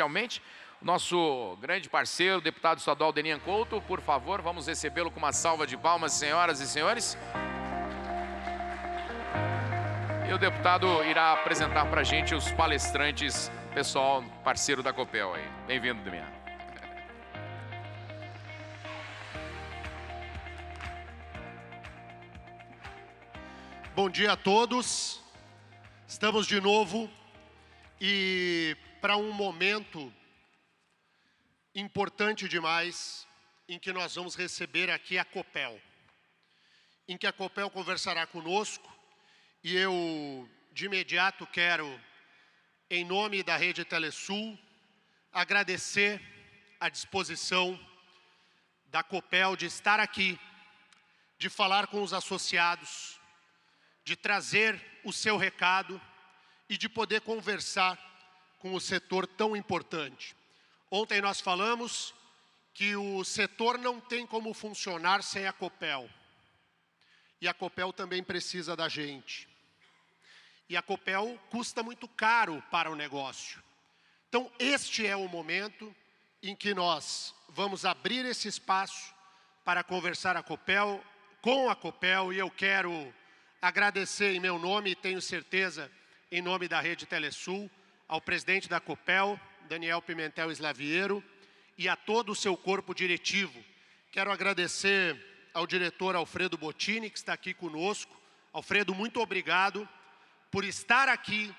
Realmente, o nosso grande parceiro, o deputado estadual Denian Couto, por favor, vamos recebê-lo com uma salva de palmas, senhoras e senhores. E o deputado irá apresentar para a gente os palestrantes, pessoal parceiro da Copel aí. Bem-vindo, Denian. Bom dia a todos. Estamos de novo e para um momento importante demais em que nós vamos receber aqui a Copel, em que a Copel conversará conosco e eu de imediato quero, em nome da Rede Telesul, agradecer a disposição da Copel de estar aqui, de falar com os associados, de trazer o seu recado e de poder conversar com o setor tão importante. Ontem nós falamos que o setor não tem como funcionar sem a Copel. E a Copel também precisa da gente. E a Copel custa muito caro para o negócio. Então, este é o momento em que nós vamos abrir esse espaço para conversar com a Copel, e eu quero agradecer em meu nome, e tenho certeza, em nome da Rede Telesul, ao presidente da Copel, Daniel Pimentel Slaviero, e a todo o seu corpo diretivo. Quero agradecer ao diretor Alfredo Bottini, que está aqui conosco. Alfredo, muito obrigado por estar aqui,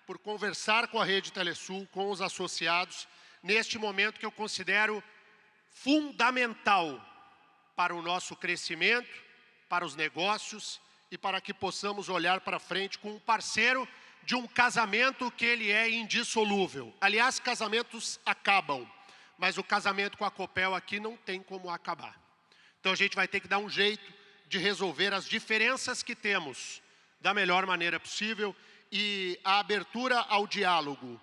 por conversar com a Rede Telesul, com os associados, neste momento que eu considero fundamental para o nosso crescimento, para os negócios e para que possamos olhar para frente com um parceiro de um casamento que ele é indissolúvel. Aliás, casamentos acabam, mas o casamento com a Copel aqui não tem como acabar. Então a gente vai ter que dar um jeito de resolver as diferenças que temos da melhor maneira possível, e a abertura ao diálogo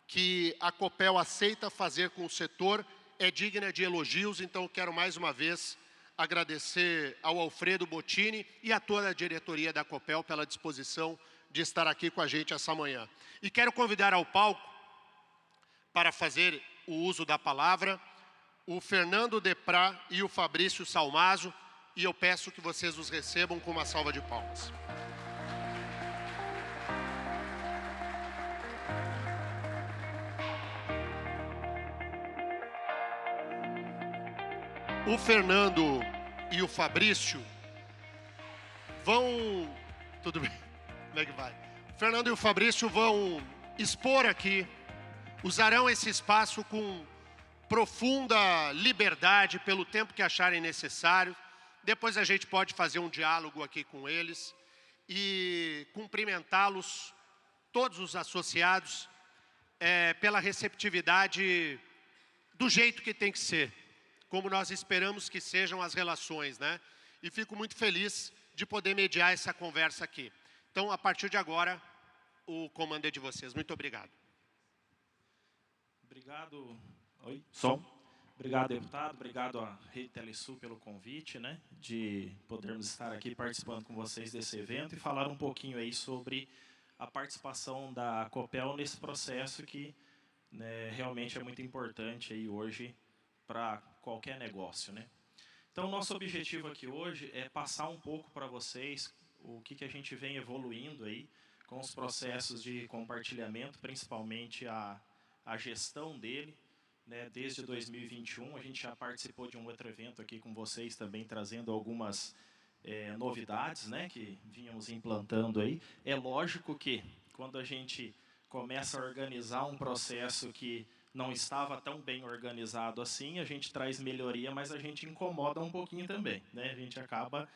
que a Copel aceita fazer com o setor é digna de elogios. Então eu quero mais uma vez agradecer ao Alfredo Bottini e a toda a diretoria da Copel pela disposição de estar aqui com a gente essa manhã. E quero convidar ao palco, para fazer o uso da palavra, o Fernando Deprá e o Fabrício Salmazo, e eu peço que vocês os recebam com uma salva de palmas. O Fernando e o Fabrício vão... Tudo bem? Como é que vai? O Fernando e o Fabrício vão expor aqui, usarão esse espaço com profunda liberdade pelo tempo que acharem necessário. Depois a gente pode fazer um diálogo aqui com eles e cumprimentá-los, todos os associados, pela receptividade do jeito que tem que ser, como nós esperamos que sejam as relações, né? E fico muito feliz de poder mediar essa conversa aqui. Então, a partir de agora, o comando é de vocês. Muito obrigado. Obrigado. Oi, som. Obrigado, deputado. Obrigado à Rede Telesul pelo convite, né, de podermos estar aqui participando com vocês desse evento e falar um pouquinho aí sobre a participação da Copel nesse processo que, né, realmente é muito importante aí hoje para qualquer negócio, né? Então, nosso objetivo aqui hoje é passar um pouco para vocês o que a gente vem evoluindo aí com os processos de compartilhamento, principalmente a gestão dele, né? Desde 2021, a gente já participou de um outro evento aqui com vocês também, trazendo algumas novidades, né, que vínhamos implantando aí. É lógico que quando a gente começa a organizar um processo que não estava tão bem organizado assim, a gente traz melhoria, mas a gente incomoda um pouquinho também, né? A gente acaba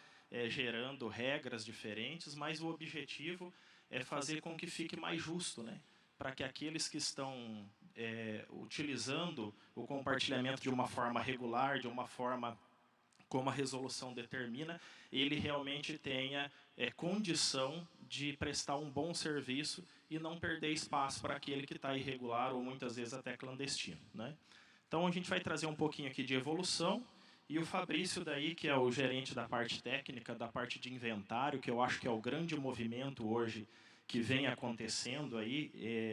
gerando regras diferentes, mas o objetivo é fazer com que fique mais justo, né? Para que aqueles que estão utilizando o compartilhamento de uma forma regular, de uma forma como a resolução determina, ele realmente tenha condição de prestar um bom serviço e não perder espaço para aquele que está irregular ou muitas vezes até clandestino, né? Então a gente vai trazer um pouquinho aqui de evolução, e o Fabrício daí, que é o gerente da parte técnica, da parte de inventário, que eu acho que é o grande movimento hoje que vem acontecendo aí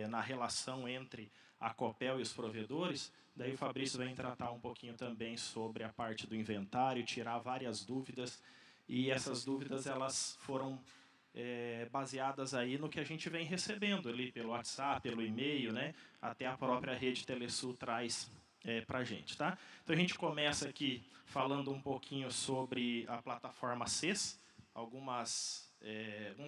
na relação entre a Copel e os provedores. Daí o Fabrício vem tratar um pouquinho também sobre a parte do inventário, tirar várias dúvidas, e essas dúvidas elas foram baseadas aí no que a gente vem recebendo ali pelo WhatsApp, pelo e-mail, né? Até a própria rede Telesul traz para a gente, tá? Então a gente começa aqui falando um pouquinho sobre a plataforma CES, alguns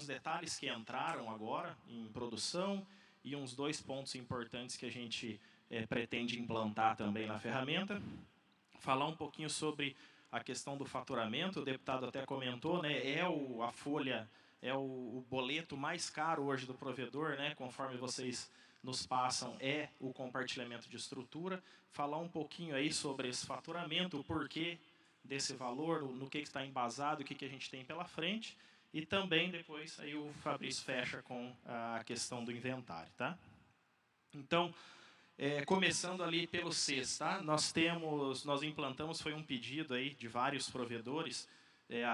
detalhes que entraram agora em produção e uns 2 pontos importantes que a gente pretende implantar também na ferramenta. Falar um pouquinho sobre a questão do faturamento, o deputado até comentou, né? A folha, o boleto mais caro hoje do provedor, né? Conforme vocês nos passam, é o compartilhamento de estrutura. Falar um pouquinho aí sobre esse faturamento, o porquê desse valor, no que está embasado, o que a gente tem pela frente. E também depois aí o Fabrício fecha com a questão do inventário, tá? Então, começando ali pelo CES, tá? Nós implantamos, foi um pedido aí de vários provedores,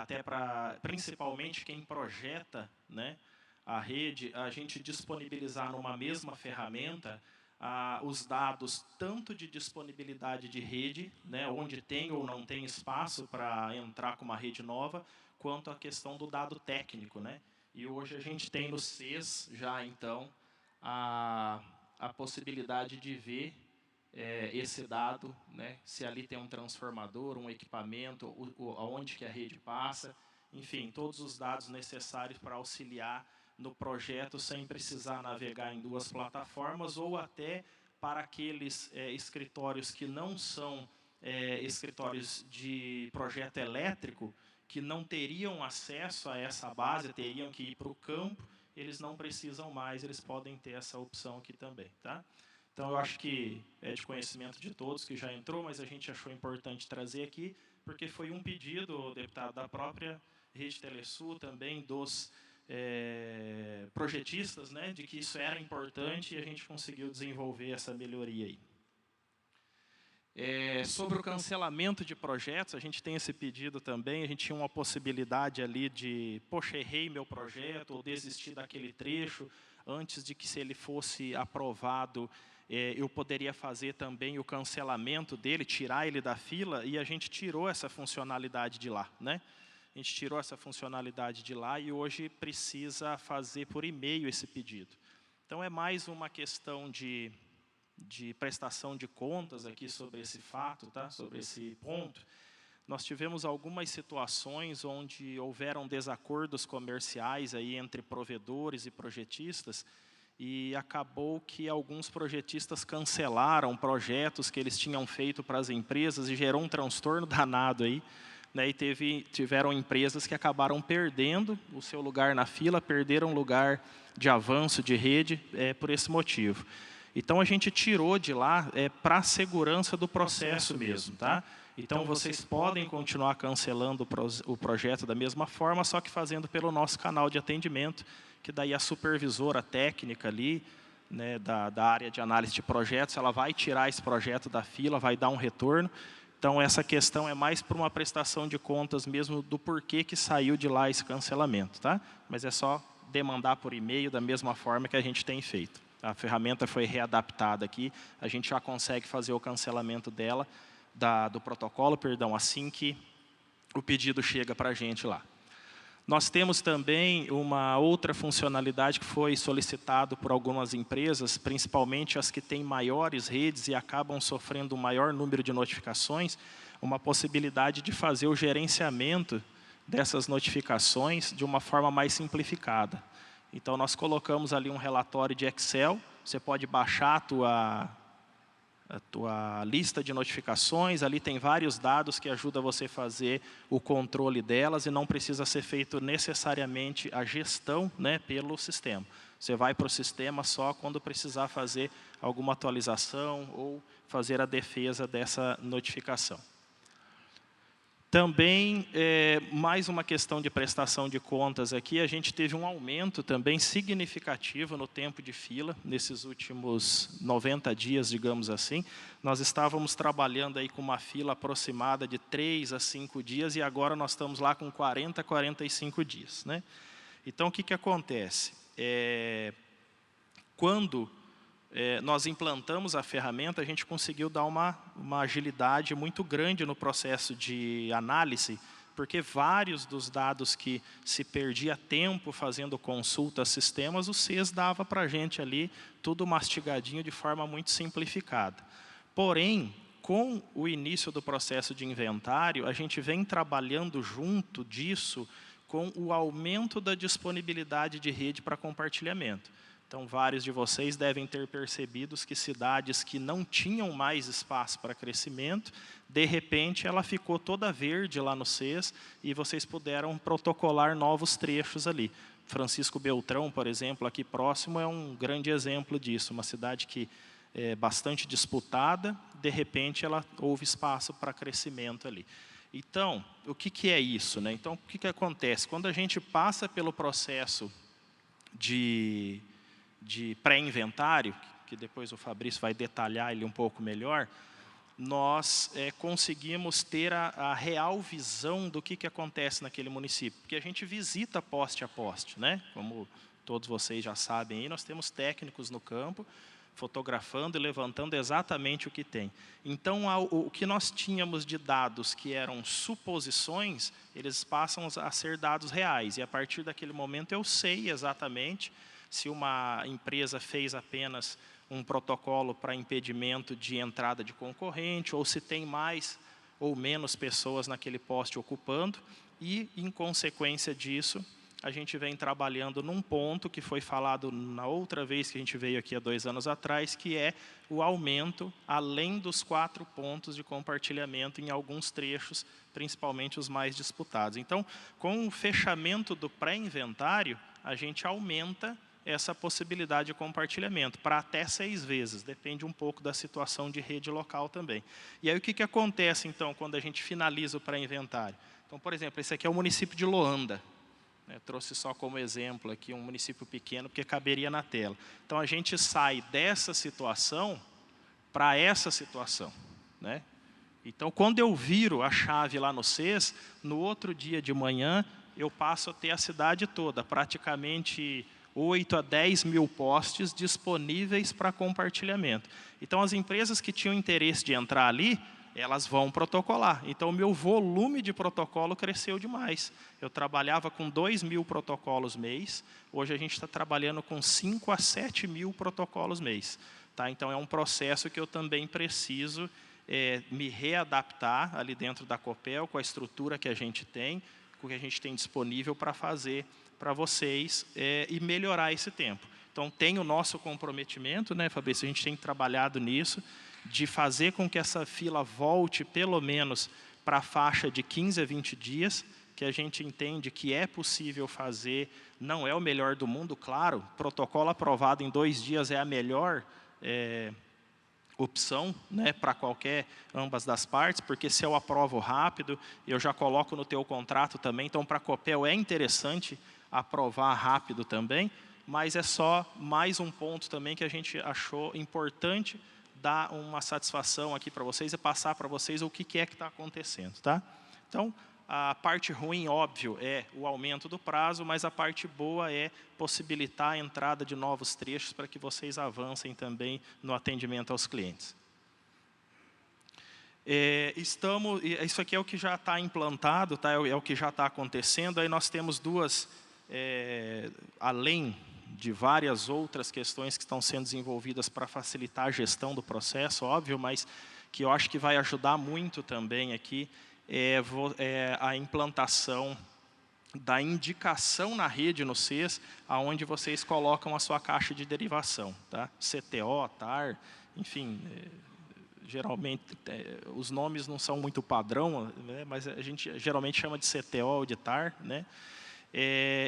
até para, principalmente quem projeta, né, a rede, a gente disponibilizar numa mesma ferramenta os dados tanto de disponibilidade de rede, né, onde tem ou não tem espaço para entrar com uma rede nova, quanto a questão do dado técnico, né? E hoje a gente tem no CES já, então, a possibilidade de ver esse dado, né, se ali tem um transformador, um equipamento, aonde que a rede passa, enfim, todos os dados necessários para auxiliar no projeto sem precisar navegar em 2 plataformas, ou até para aqueles escritórios que não são escritórios de projeto elétrico, que não teriam acesso a essa base, teriam que ir para o campo, eles não precisam mais, eles podem ter essa opção aqui também, tá? Então, eu acho que é de conhecimento de todos que já entrou, mas a gente achou importante trazer aqui, porque foi um pedido, deputado, da própria Rede Telesul, também dos projetistas, né, de que isso era importante, e a gente conseguiu desenvolver essa melhoria aí. Sobre o cancelamento de projetos, a gente tem esse pedido também, a gente tinha uma possibilidade ali de, poxa, errei meu projeto, ou desistir daquele trecho, antes de que, se ele fosse aprovado, eu poderia fazer também o cancelamento dele, tirar ele da fila, e a gente tirou essa funcionalidade de lá, né? A gente tirou essa funcionalidade de lá e hoje precisa fazer por e-mail esse pedido. Então, é mais uma questão de prestação de contas aqui sobre esse fato, tá? Sobre esse ponto. Nós tivemos algumas situações onde houveram desacordos comerciais aí entre provedores e projetistas, e acabou que alguns projetistas cancelaram projetos que eles tinham feito para as empresas, e gerou um transtorno danado aí, né? E tiveram empresas que acabaram perdendo o seu lugar na fila, perderam lugar de avanço de rede por esse motivo. Então, a gente tirou de lá para a segurança do processo mesmo, tá? Então, vocês podem continuar cancelando o projeto da mesma forma, só que fazendo pelo nosso canal de atendimento, que daí a supervisora técnica ali, né, da área de análise de projetos, ela vai tirar esse projeto da fila, vai dar um retorno. Então, essa questão é mais para uma prestação de contas mesmo do porquê que saiu de lá esse cancelamento, tá? Mas é só demandar por e-mail da mesma forma que a gente tem feito. A ferramenta foi readaptada aqui, a gente já consegue fazer o cancelamento dela, do protocolo, perdão, assim que o pedido chega para a gente lá. Nós temos também uma outra funcionalidade que foi solicitado por algumas empresas, principalmente as que têm maiores redes e acabam sofrendo um maior número de notificações, uma possibilidade de fazer o gerenciamento dessas notificações de uma forma mais simplificada. Então, nós colocamos ali um relatório de Excel, você pode baixar a tua lista de notificações, ali tem vários dados que ajudam você a fazer o controle delas, e não precisa ser feito necessariamente a gestão, né, pelo sistema. Você vai para o sistema só quando precisar fazer alguma atualização ou fazer a defesa dessa notificação. Também, mais uma questão de prestação de contas aqui, a gente teve um aumento também significativo no tempo de fila, nesses últimos 90 dias, digamos assim. Nós estávamos trabalhando aí com uma fila aproximada de 3 a 5 dias, e agora nós estamos lá com 40 a 45 dias, né? Então, o que acontece? Quando nós implantamos a ferramenta, a gente conseguiu dar uma agilidade muito grande no processo de análise, porque vários dos dados que se perdia tempo fazendo consulta a sistemas, o CES dava para a gente ali, tudo mastigadinho de forma muito simplificada. Porém, com o início do processo de inventário, a gente vem trabalhando junto disso com o aumento da disponibilidade de rede para compartilhamento. Então, vários de vocês devem ter percebido que cidades que não tinham mais espaço para crescimento, de repente, ela ficou toda verde lá no CES e vocês puderam protocolar novos trechos ali. Francisco Beltrão, por exemplo, aqui próximo, é um grande exemplo disso. Uma cidade que é bastante disputada, de repente, ela houve espaço para crescimento ali. Então, o que é isso, né? Então, o que acontece? Quando a gente passa pelo processo de pré-inventário, que depois o Fabrício vai detalhar ele um pouco melhor, nós conseguimos ter a real visão do que acontece naquele município. Porque a gente visita poste a poste, né? Como todos vocês já sabem, aí, nós temos técnicos no campo, fotografando e levantando exatamente o que tem. Então, o que nós tínhamos de dados que eram suposições, eles passam a ser dados reais. E, a partir daquele momento, eu sei exatamente se uma empresa fez apenas um protocolo para impedimento de entrada de concorrente, ou se tem mais ou menos pessoas naquele poste ocupando, e, em consequência disso, a gente vem trabalhando num ponto que foi falado na outra vez que a gente veio aqui há 2 anos atrás, que é o aumento, além dos 4 pontos de compartilhamento em alguns trechos, principalmente os mais disputados. Então, com o fechamento do pré-inventário, a gente aumenta essa possibilidade de compartilhamento para até 6 vezes, depende um pouco da situação de rede local também. E aí o que acontece então quando a gente finaliza o pré-inventário? Então, por exemplo, esse aqui é o município de Loanda. Eu trouxe só como exemplo aqui um município pequeno, porque caberia na tela. Então, a gente sai dessa situação para essa situação, né? Então, quando eu viro a chave lá no CES, no outro dia de manhã, eu passo a ter a cidade toda, praticamente 8 a 10 mil postes disponíveis para compartilhamento. Então, as empresas que tinham interesse de entrar ali, elas vão protocolar. Então, o meu volume de protocolo cresceu demais. Eu trabalhava com 2 mil protocolos mês, hoje a gente está trabalhando com 5 a 7 mil protocolos mês. Tá? Então, é um processo que eu também preciso me readaptar ali dentro da Copel, com a estrutura que a gente tem, com o que a gente tem disponível para fazer para vocês e melhorar esse tempo. Então, tem o nosso comprometimento, né, Fabrício? A gente tem trabalhado nisso, de fazer com que essa fila volte pelo menos para a faixa de 15 a 20 dias, que a gente entende que é possível fazer, não é o melhor do mundo, claro, protocolo aprovado em 2 dias é a melhor opção, né, para ambas das partes, porque se eu aprovo rápido, eu já coloco no teu contrato também, então para a Copel é interessante aprovar rápido também, mas é só mais um ponto também que a gente achou importante dar uma satisfação aqui para vocês e passar para vocês o que é que está acontecendo. Tá? Então, a parte ruim, óbvio, é o aumento do prazo, mas a parte boa é possibilitar a entrada de novos trechos para que vocês avancem também no atendimento aos clientes. Isso aqui é o que já está implantado, tá? É o que já está acontecendo. Aí nós temos duas, além de várias outras questões que estão sendo desenvolvidas para facilitar a gestão do processo, óbvio, mas que eu acho que vai ajudar muito também aqui, a implantação da indicação na rede no CES, aonde vocês colocam a sua caixa de derivação. Tá? CTO, TAR, enfim, geralmente os nomes não são muito padrão, né, mas a gente geralmente chama de CTO ou de TAR, né?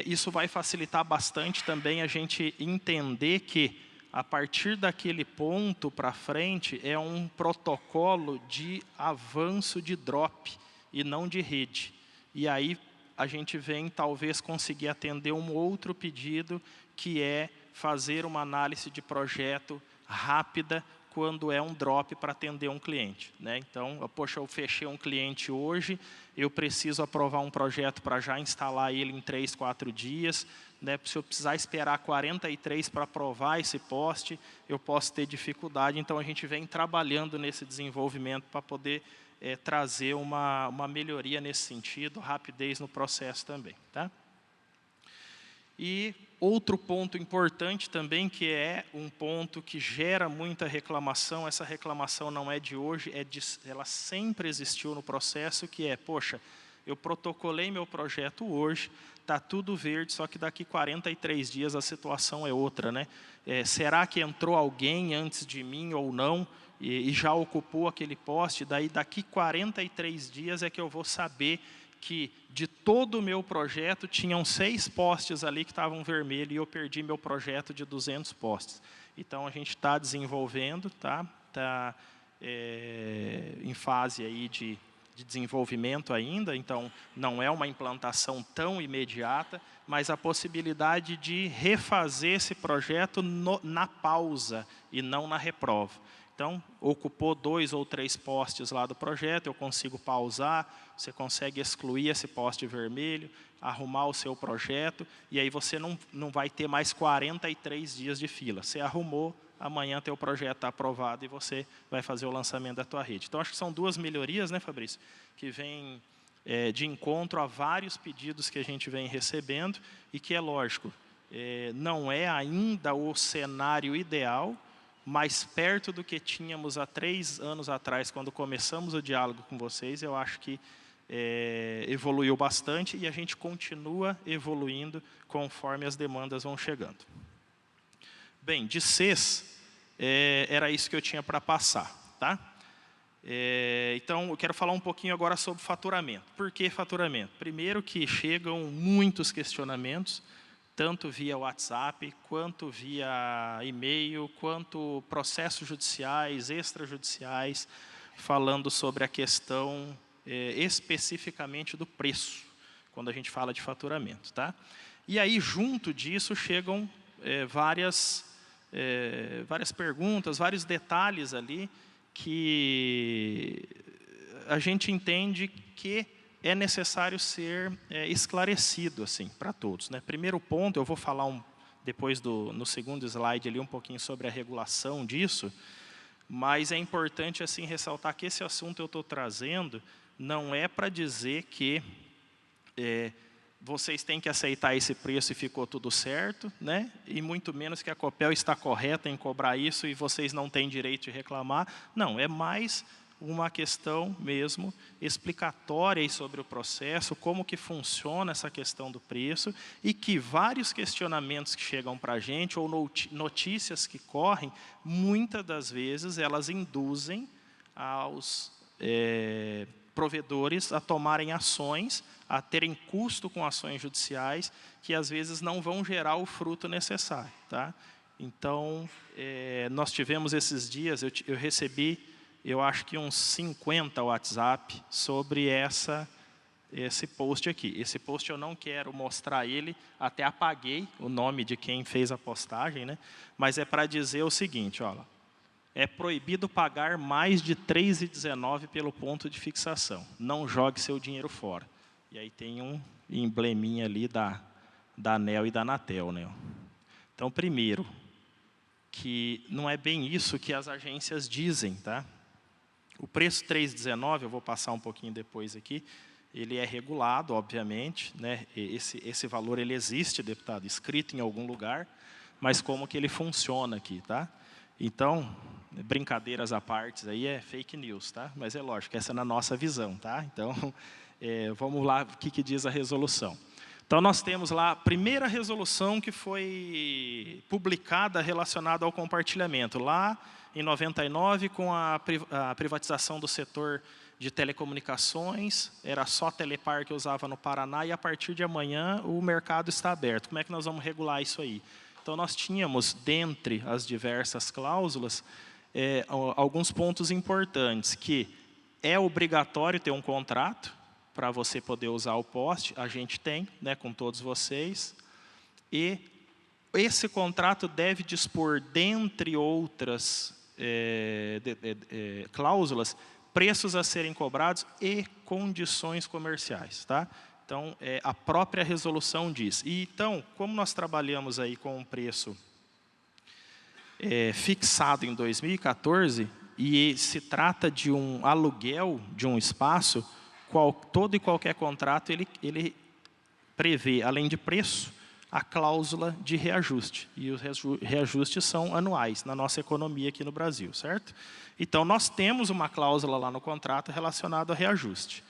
Isso vai facilitar bastante também a gente entender que, a partir daquele ponto para frente, é um protocolo de avanço de drop e não de rede. E aí a gente vem, talvez, conseguir atender um outro pedido, que é fazer uma análise de projeto rápida, quando é um drop para atender um cliente, né? Então, poxa, eu fechei um cliente hoje, eu preciso aprovar um projeto para já instalar ele em 3, 4 dias, né? Se eu precisar esperar 43 para aprovar esse poste, eu posso ter dificuldade. Então, a gente vem trabalhando nesse desenvolvimento para poder trazer uma melhoria nesse sentido, rapidez no processo também, tá? E outro ponto importante também, que é um ponto que gera muita reclamação, essa reclamação não é de hoje, ela sempre existiu no processo, que é, poxa, eu protocolei meu projeto hoje, está tudo verde, só que daqui 43 dias a situação é outra, né? Será que entrou alguém antes de mim ou não, e já ocupou aquele poste? Daí daqui 43 dias é que eu vou saber que de todo o meu projeto tinham 6 postes ali que estavam vermelhos e eu perdi meu projeto de 200 postes. Então, a gente está desenvolvendo, tá em fase aí de desenvolvimento ainda, então não é uma implantação tão imediata, mas a possibilidade de refazer esse projeto na pausa e não na reprova. Então, ocupou 2 ou 3 postes lá do projeto, eu consigo pausar, você consegue excluir esse poste vermelho, arrumar o seu projeto, e aí você não vai ter mais 43 dias de fila. Você arrumou, amanhã teu projeto está aprovado e você vai fazer o lançamento da tua rede. Então, acho que são 2 melhorias, né, Fabrício, que vêm de encontro a vários pedidos que a gente vem recebendo, e que é lógico, não é ainda o cenário ideal, mais perto do que tínhamos há 3 anos atrás, quando começamos o diálogo com vocês. Eu acho que evoluiu bastante e a gente continua evoluindo conforme as demandas vão chegando. Bem, de CES, era isso que eu tinha para passar, tá? Então, eu quero falar um pouquinho agora sobre faturamento. Por que faturamento? Primeiro que chegam muitos questionamentos, tanto via WhatsApp, quanto via e-mail, quanto processos judiciais, extrajudiciais, falando sobre a questão especificamente do preço, quando a gente fala de faturamento, tá? E aí, junto disso, chegam várias perguntas, vários detalhes ali, que a gente entende que é necessário ser esclarecido assim, para todos, né? Primeiro ponto, eu vou falar depois no segundo slide ali um pouquinho sobre a regulação disso, mas é importante assim ressaltar que esse assunto eu estou trazendo não é para dizer que vocês têm que aceitar esse preço e ficou tudo certo, né? E muito menos que a Copel está correta em cobrar isso e vocês não têm direito de reclamar. Não, é mais uma questão mesmo explicatória sobre o processo, como que funciona essa questão do preço, e que vários questionamentos que chegam para a gente, ou notícias que correm, muitas das vezes elas induzem aos provedores a tomarem ações, a terem custo com ações judiciais, que às vezes não vão gerar o fruto necessário, tá? Então, nós tivemos esses dias, eu recebi, eu acho que uns 50 WhatsApp sobre esse post aqui. Esse post eu não quero mostrar ele, até apaguei o nome de quem fez a postagem, né? Mas é para dizer o seguinte, olha, é proibido pagar mais de R$ 3,19 pelo ponto de fixação. Não jogue seu dinheiro fora. E aí tem um embleminha ali da ANEEL e da Anatel, né? Então, primeiro, que não é bem isso que as agências dizem, tá? O preço 3,19, eu vou passar um pouquinho depois aqui, ele é regulado, obviamente, né? Esse valor ele existe, deputado, escrito em algum lugar, mas como que ele funciona aqui, tá? Então, brincadeiras à parte, aí é fake news, tá? Mas é lógico, essa é na nossa visão, tá? Então, vamos lá, o que diz a resolução. Então, nós temos lá a primeira resolução que foi publicada relacionada ao compartilhamento, lá em 99, com a privatização do setor de telecomunicações, era só Telepar que usava no Paraná, e a partir de amanhã o mercado está aberto. Como é que nós vamos regular isso aí? Então, nós tínhamos, dentre as diversas cláusulas, alguns pontos importantes, que é obrigatório ter um contrato para você poder usar o poste, a gente tem, né, com todos vocês, e esse contrato deve dispor, dentre outras cláusulas, preços a serem cobrados e condições comerciais, tá? Então, a própria resolução diz. E, então, como nós trabalhamos aí com um preço fixado em 2014, e se trata de um aluguel de um espaço, todo e qualquer contrato, ele prevê, além de preço, a cláusula de reajuste. E os reajustes são anuais na nossa economia aqui no Brasil, certo? Então, nós temos uma cláusula lá no contrato relacionada a reajuste.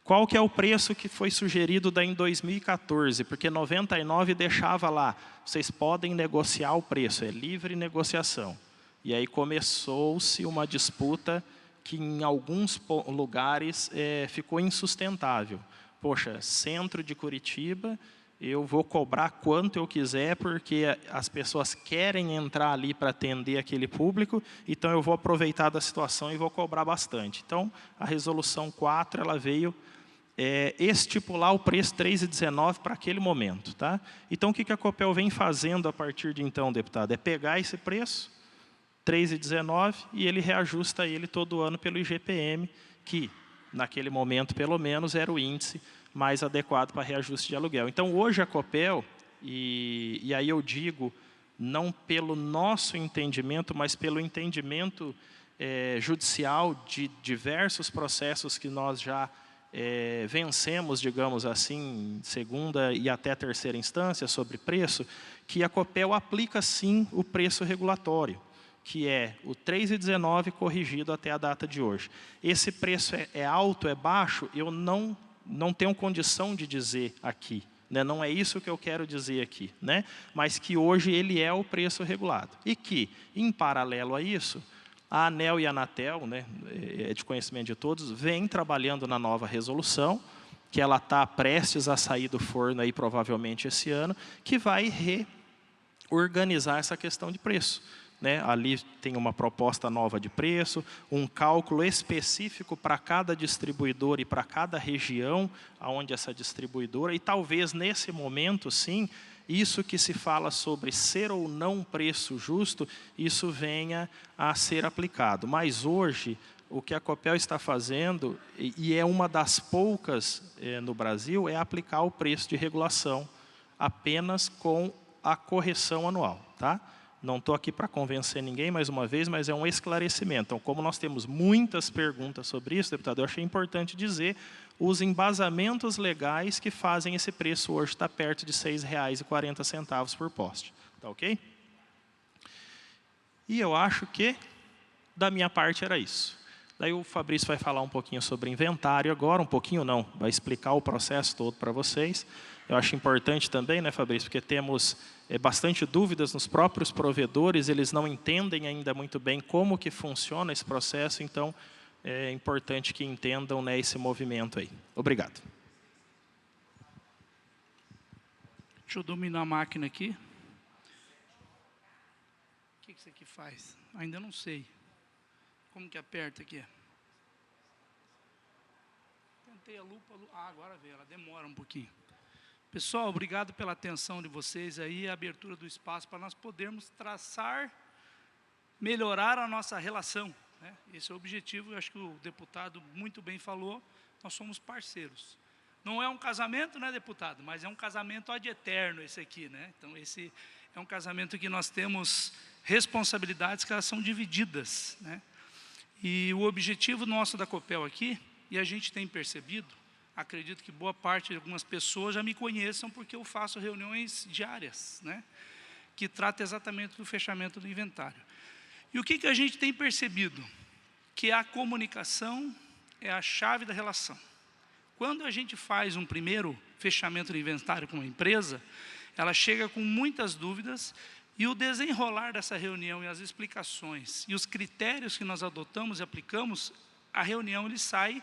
Qual que é o preço que foi sugerido em 2014? Porque 99 deixava lá, vocês podem negociar o preço, é livre negociação. E aí começou-se uma disputa que em alguns lugares ficou insustentável. Poxa, centro de Curitiba, eu vou cobrar quanto eu quiser, porque as pessoas querem entrar ali para atender aquele público, então eu vou aproveitar da situação e vou cobrar bastante. Então, a resolução 4, ela veio estipular o preço 3,19 para aquele momento. Tá? Então, o que a Copel vem fazendo a partir de então, deputado? É pegar esse preço, 3,19, e ele reajusta ele todo ano pelo IGPM, que, naquele momento, pelo menos, era o índice mais adequado para reajuste de aluguel. Então, hoje a Copel, e aí eu digo, não pelo nosso entendimento, mas pelo entendimento judicial de diversos processos que nós já vencemos, digamos assim, segunda e até terceira instância sobre preço, que a Copel aplica sim o preço regulatório, que é o 3,19 corrigido até a data de hoje. Esse preço é alto, é baixo? Eu não tenho condição de dizer aqui, né? Não é isso que eu quero dizer aqui, né? Mas que hoje ele é o preço regulado. E que, em paralelo a isso, a ANEEL e a Anatel, né, é de conhecimento de todos, vem trabalhando na nova resolução, que ela está prestes a sair do forno aí, provavelmente esse ano, que vai reorganizar essa questão de preço. Né? Ali tem uma proposta nova de preço, um cálculo específico para cada distribuidor e para cada região onde essa distribuidora, e talvez nesse momento, sim, isso que se fala sobre ser ou não preço justo, isso venha a ser aplicado. Mas hoje, o que a Copel está fazendo, e é uma das poucas no Brasil, é aplicar o preço de regulação apenas com a correção anual. Tá? Não estou aqui para convencer ninguém, mais uma vez, mas é um esclarecimento. Então, como nós temos muitas perguntas sobre isso, deputado, eu achei importante dizer os embasamentos legais que fazem esse preço hoje estar perto de R$ 6,40 por poste. Tá ok? E eu acho que, da minha parte, era isso. Daí o Fabrício vai falar um pouquinho sobre inventário agora, um pouquinho não, vai explicar o processo todo para vocês. Eu acho importante também, né, Fabrício, porque temos bastante dúvidas nos próprios provedores, eles não entendem ainda muito bem como que funciona esse processo, então é importante que entendam, né, esse movimento aí. Obrigado. Deixa eu dominar a máquina aqui. O que isso aqui faz? Ainda não sei. Como que aperta aqui? Tentei a lupa. Ah, agora veio, ela demora um pouquinho. Pessoal, obrigado pela atenção de vocês aí, a abertura do espaço para nós podermos traçar, melhorar a nossa relação. Né? Esse é o objetivo, eu acho que o deputado muito bem falou, nós somos parceiros. Não é um casamento, né, deputado? Mas é um casamento ad eterno esse aqui, né? Então, esse é um casamento que nós temos responsabilidades que elas são divididas, né? E o objetivo nosso da Copel aqui, e a gente tem percebido, acredito que boa parte de algumas pessoas já me conheçam porque eu faço reuniões diárias, né? Que trata exatamente do fechamento do inventário. E o que a gente tem percebido? Que a comunicação é a chave da relação. Quando a gente faz um primeiro fechamento do inventário com uma empresa, ela chega com muitas dúvidas e o desenrolar dessa reunião e as explicações e os critérios que nós adotamos e aplicamos, a reunião ele sai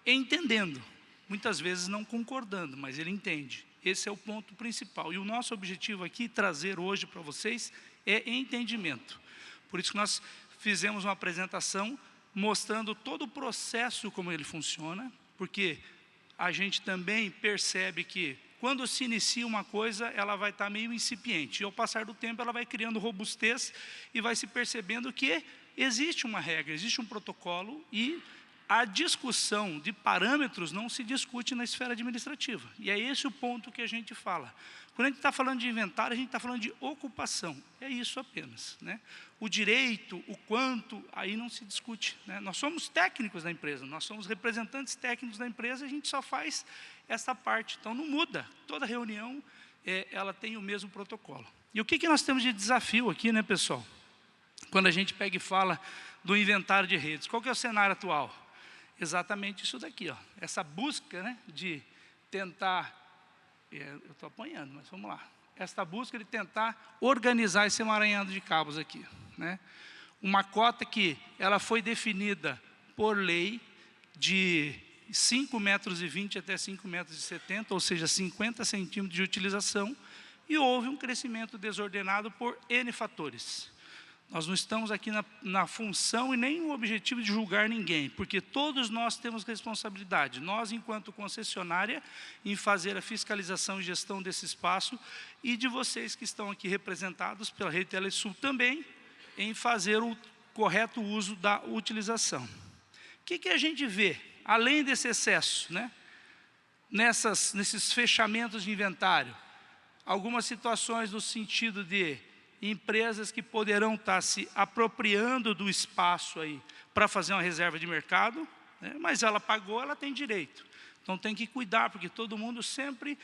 entendendo. Muitas vezes não concordando, mas ele entende. Esse é o ponto principal. E o nosso objetivo aqui, trazer hoje para vocês, é entendimento. Por isso que nós fizemos uma apresentação mostrando todo o processo como ele funciona, porque a gente também percebe que quando se inicia uma coisa, ela vai estar meio incipiente. E ao passar do tempo, ela vai criando robustez e vai se percebendo que existe uma regra, existe um protocolo e a discussão de parâmetros não se discute na esfera administrativa. E é esse o ponto que a gente fala. Quando a gente está falando de inventário, a gente está falando de ocupação. É isso apenas, né? O direito, o quanto, aí não se discute, né? Nós somos técnicos da empresa, nós somos representantes técnicos da empresa, a gente só faz essa parte. Então, não muda. Toda reunião, ela tem o mesmo protocolo. E o que nós temos de desafio aqui, né, pessoal? Quando a gente pega e fala do inventário de redes, qual que é o cenário atual? Exatamente isso daqui, ó. Essa busca, né, de tentar, eu estou apanhando, mas vamos lá. Esta busca de tentar organizar esse emaranhado de cabos aqui, né? Uma cota que ela foi definida por lei de 5,20 metros até 5,70 metros, ou seja, 50 centímetros de utilização, e houve um crescimento desordenado por N fatores. Nós não estamos aqui na função e nem no objetivo de julgar ninguém, porque todos nós temos responsabilidade. Nós, enquanto concessionária, em fazer a fiscalização e gestão desse espaço, e de vocês que estão aqui representados pela Rede Telesul também, em fazer o correto uso da utilização. O que a gente vê, além desse excesso, né? Nesses fechamentos de inventário? Algumas situações no sentido de empresas que poderão estar se apropriando do espaço aí para fazer uma reserva de mercado, né? Mas ela pagou, ela tem direito. Então tem que cuidar, porque todo mundo sempre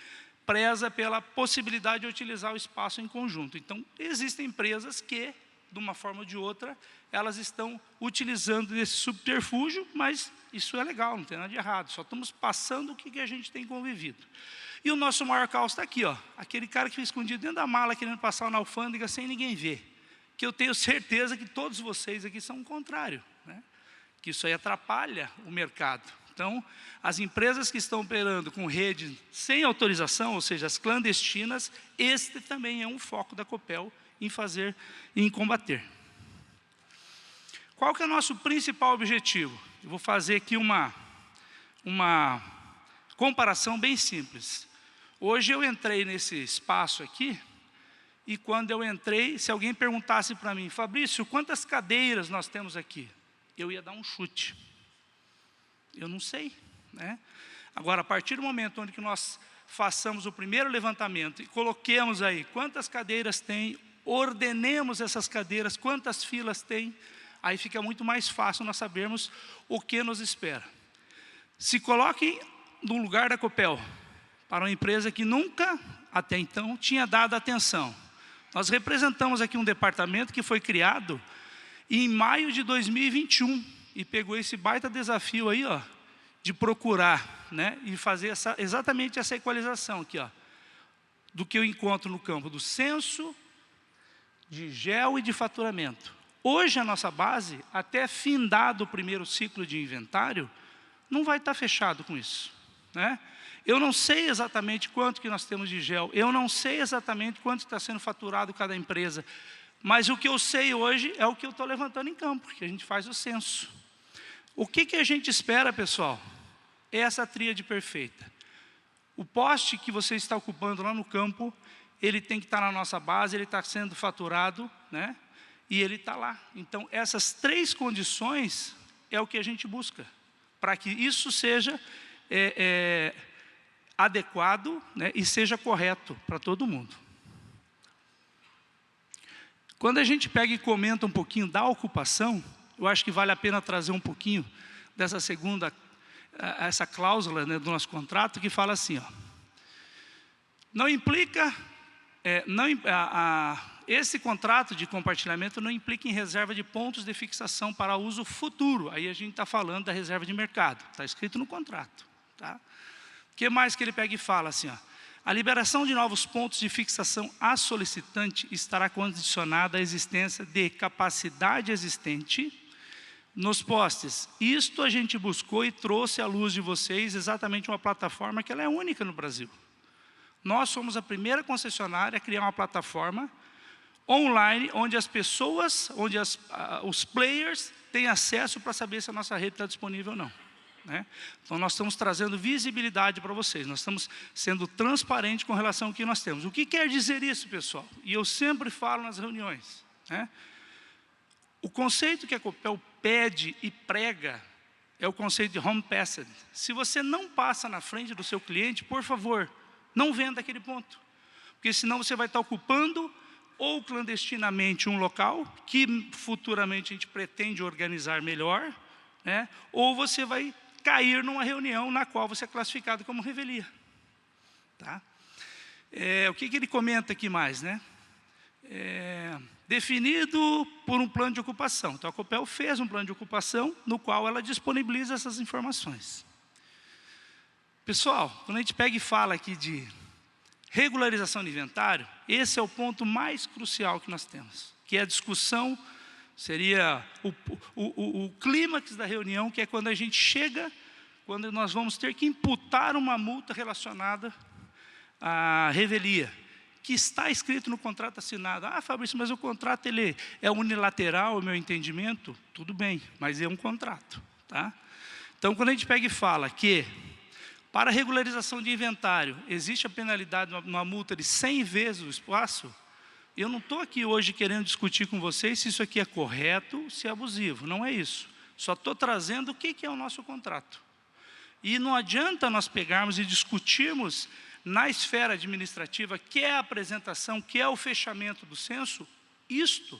preza pela possibilidade de utilizar o espaço em conjunto. Então existem empresas que, de uma forma ou de outra, elas estão utilizando esse subterfúgio, mas isso é legal, não tem nada de errado, só estamos passando o que a gente tem convivido. E o nosso maior caos está aqui, ó, aquele cara que fica escondido dentro da mala, querendo passar na alfândega sem ninguém ver. Que eu tenho certeza que todos vocês aqui são o contrário, né? Que isso aí atrapalha o mercado. Então, as empresas que estão operando com rede sem autorização, ou seja, as clandestinas, este também é um foco da Copel em fazer e em combater. Qual que é o nosso principal objetivo? Eu vou fazer aqui uma comparação bem simples. Hoje eu entrei nesse espaço aqui, e quando eu entrei, se alguém perguntasse para mim, Fabrício, quantas cadeiras nós temos aqui? Eu ia dar um chute. Eu não sei, né? Agora, a partir do momento onde que nós façamos o primeiro levantamento e coloquemos aí quantas cadeiras tem, ordenemos essas cadeiras, quantas filas tem, aí fica muito mais fácil nós sabermos o que nos espera. Se coloquem no lugar da Copel, para uma empresa que nunca, até então, tinha dado atenção. Nós representamos aqui um departamento que foi criado em maio de 2021, e pegou esse baita desafio aí, ó, de procurar, né, e fazer exatamente essa equalização aqui, ó, do que eu encontro no campo do censo, de gel e de faturamento. Hoje a nossa base, até findado o primeiro ciclo de inventário, não vai estar fechado com isso, né? Eu não sei exatamente quanto que nós temos de gel, eu não sei exatamente quanto está sendo faturado cada empresa, mas o que eu sei hoje é o que eu estou levantando em campo, que a gente faz o censo. O que a gente espera, pessoal? É essa tríade perfeita. O poste que você está ocupando lá no campo, ele tem que estar na nossa base, ele está sendo faturado, né? E ele está lá. Então, essas três condições é o que a gente busca, para que isso seja adequado, né, e seja correto para todo mundo. Quando a gente pega e comenta um pouquinho da ocupação, eu acho que vale a pena trazer um pouquinho dessa segunda, essa cláusula, né, do nosso contrato, que fala assim, ó, não implica, esse contrato de compartilhamento não implica em reserva de pontos de fixação para uso futuro. Aí a gente está falando da reserva de mercado, está escrito no contrato, tá? O que mais que ele pega e fala assim, ó, a liberação de novos pontos de fixação a solicitante estará condicionada à existência de capacidade existente nos postes. Isto a gente buscou e trouxe à luz de vocês exatamente uma plataforma que ela é única no Brasil. Nós somos a primeira concessionária a criar uma plataforma online, onde as pessoas, onde os players têm acesso para saber se a nossa rede está disponível ou não, né? Então nós estamos trazendo visibilidade para vocês, nós estamos sendo transparentes com relação ao que nós temos. O que quer dizer isso, pessoal? E eu sempre falo nas reuniões, né? O conceito que a Copel pede e prega é o conceito de home passed. Se você não passa na frente do seu cliente, por favor, não venda aquele ponto. Porque senão você vai estar ocupando ou clandestinamente um local, que futuramente a gente pretende organizar melhor, né? Ou você vai cair numa reunião na qual você é classificado como revelia. Tá? O que ele comenta aqui mais, né? Definido por um plano de ocupação. Então, a Copel fez um plano de ocupação no qual ela disponibiliza essas informações. Pessoal, quando a gente pega e fala aqui de regularização de inventário, esse é o ponto mais crucial que nós temos, que é a discussão, seria o clímax da reunião, que é quando a gente chega, quando nós vamos ter que imputar uma multa relacionada à revelia, que está escrito no contrato assinado. Ah, Fabrício, mas o contrato ele é unilateral, o meu entendimento? Tudo bem, mas é um contrato. Tá? Então, quando a gente pega e fala que para regularização de inventário existe a penalidade, uma multa de 100 vezes o espaço, eu não estou aqui hoje querendo discutir com vocês se isso aqui é correto, se é abusivo. Não é isso. Só estou trazendo o que é o nosso contrato. E não adianta nós pegarmos e discutirmos na esfera administrativa, que é a apresentação, que é o fechamento do censo, isto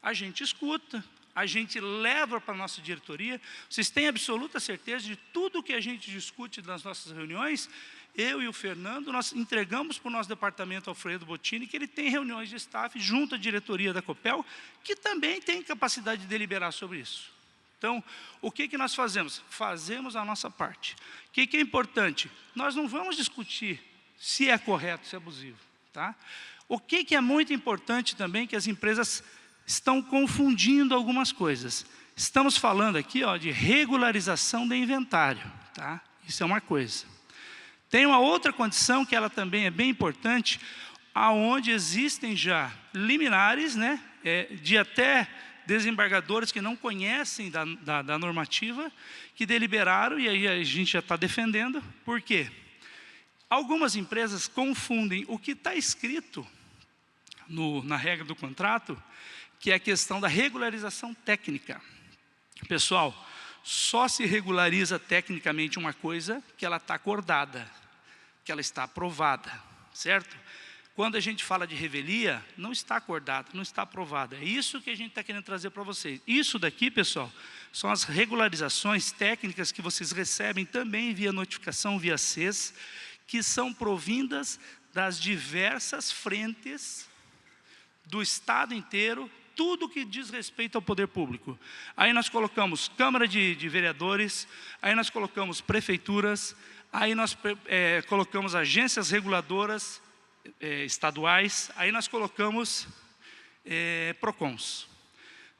a gente escuta, a gente leva para a nossa diretoria. Vocês têm absoluta certeza de tudo que a gente discute nas nossas reuniões? Eu e o Fernando, nós entregamos para o nosso departamento Alfredo Bottini, que ele tem reuniões de staff junto à diretoria da Copel, que também tem capacidade de deliberar sobre isso. Então, o que nós fazemos? Fazemos a nossa parte. O que é importante? Nós não vamos discutir se é correto, se é abusivo. Tá? O que é muito importante também, que as empresas estão confundindo algumas coisas. Estamos falando aqui de regularização de inventário. Tá? Isso é uma coisa. Tem uma outra condição que ela também é bem importante, aonde existem já liminares, né, de até desembargadores que não conhecem da normativa, que deliberaram, e aí a gente já está defendendo. Por quê? Algumas empresas confundem o que está escrito na regra do contrato, que é a questão da regularização técnica. Pessoal, só se regulariza tecnicamente uma coisa que ela está acordada, que ela está aprovada, certo? Quando a gente fala de revelia, não está acordada, não está aprovada. É isso que a gente está querendo trazer para vocês. Isso daqui, pessoal, são as regularizações técnicas que vocês recebem também via notificação, via CES, que são provindas das diversas frentes do Estado inteiro, tudo que diz respeito ao poder público. Aí nós colocamos Câmara de Vereadores, aí nós colocamos prefeituras, aí nós colocamos agências reguladoras estaduais, aí nós colocamos PROCONs.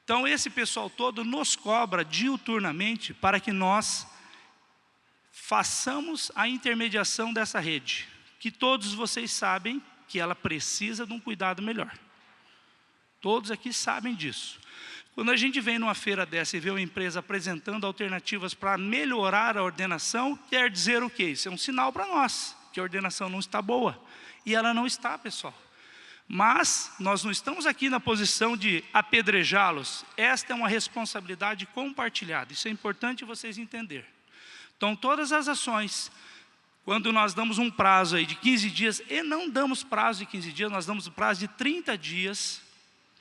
Então, esse pessoal todo nos cobra diuturnamente para que nós façamos a intermediação dessa rede, que todos vocês sabem que ela precisa de um cuidado melhor. Todos aqui sabem disso. Quando a gente vem numa feira dessa e vê uma empresa apresentando alternativas para melhorar a ordenação, quer dizer o quê? Isso é um sinal para nós, que a ordenação não está boa. E ela não está, pessoal. Mas nós não estamos aqui na posição de apedrejá-los. Esta é uma responsabilidade compartilhada. Isso é importante vocês entenderem. Então, todas as ações, quando nós damos um prazo aí de 15 dias, e não damos prazo de 15 dias, nós damos um prazo de 30 dias,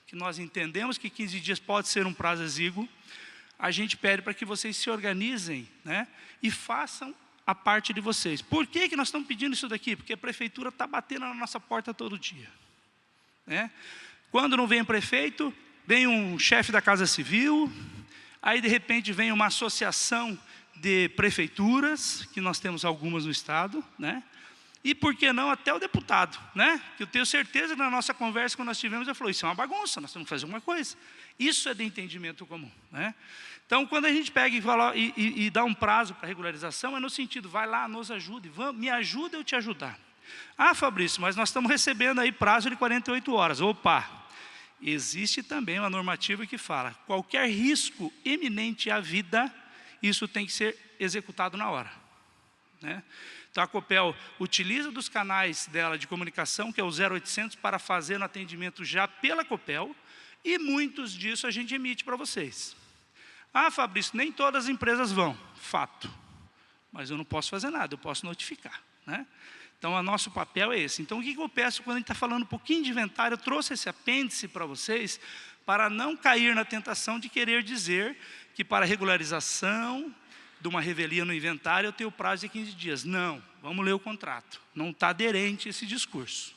que nós entendemos que 15 dias pode ser um prazo exíguo, a gente pede para que vocês se organizem, né, e façam a parte de vocês. Por que nós estamos pedindo isso daqui? Porque a prefeitura está batendo na nossa porta todo dia. Né? Quando não vem o prefeito, vem um chefe da Casa Civil, aí de repente vem uma associação de prefeituras, que nós temos algumas no estado, né? E por que não até o deputado, né? Que eu tenho certeza que na nossa conversa, quando nós tivemos, ele falou, isso é uma bagunça, nós temos que fazer alguma coisa. Isso é de entendimento comum, né? Então, quando a gente pega e dá um prazo para regularização, é no sentido, vai lá, nos ajude, me ajuda eu te ajudar. Ah, Fabrício, mas nós estamos recebendo aí prazo de 48 horas. Opa, existe também uma normativa que fala, qualquer risco iminente à vida, isso tem que ser executado na hora. Né? Então, a Copel utiliza dos canais dela de comunicação, que é o 0800, para fazer no atendimento já pela Copel, E muitos disso a gente emite para vocês. Ah, Fabrício, nem todas as empresas vão. Fato. Mas eu não posso fazer nada, eu posso notificar, né? Então, o nosso papel é esse. Então, o que eu peço quando a gente está falando um pouquinho de inventário? Eu trouxe esse apêndice para vocês, para não cair na tentação de querer dizer que para regularização de uma revelia no inventário eu tenho prazo de 15 dias. Não, vamos ler o contrato. Não está aderente esse discurso.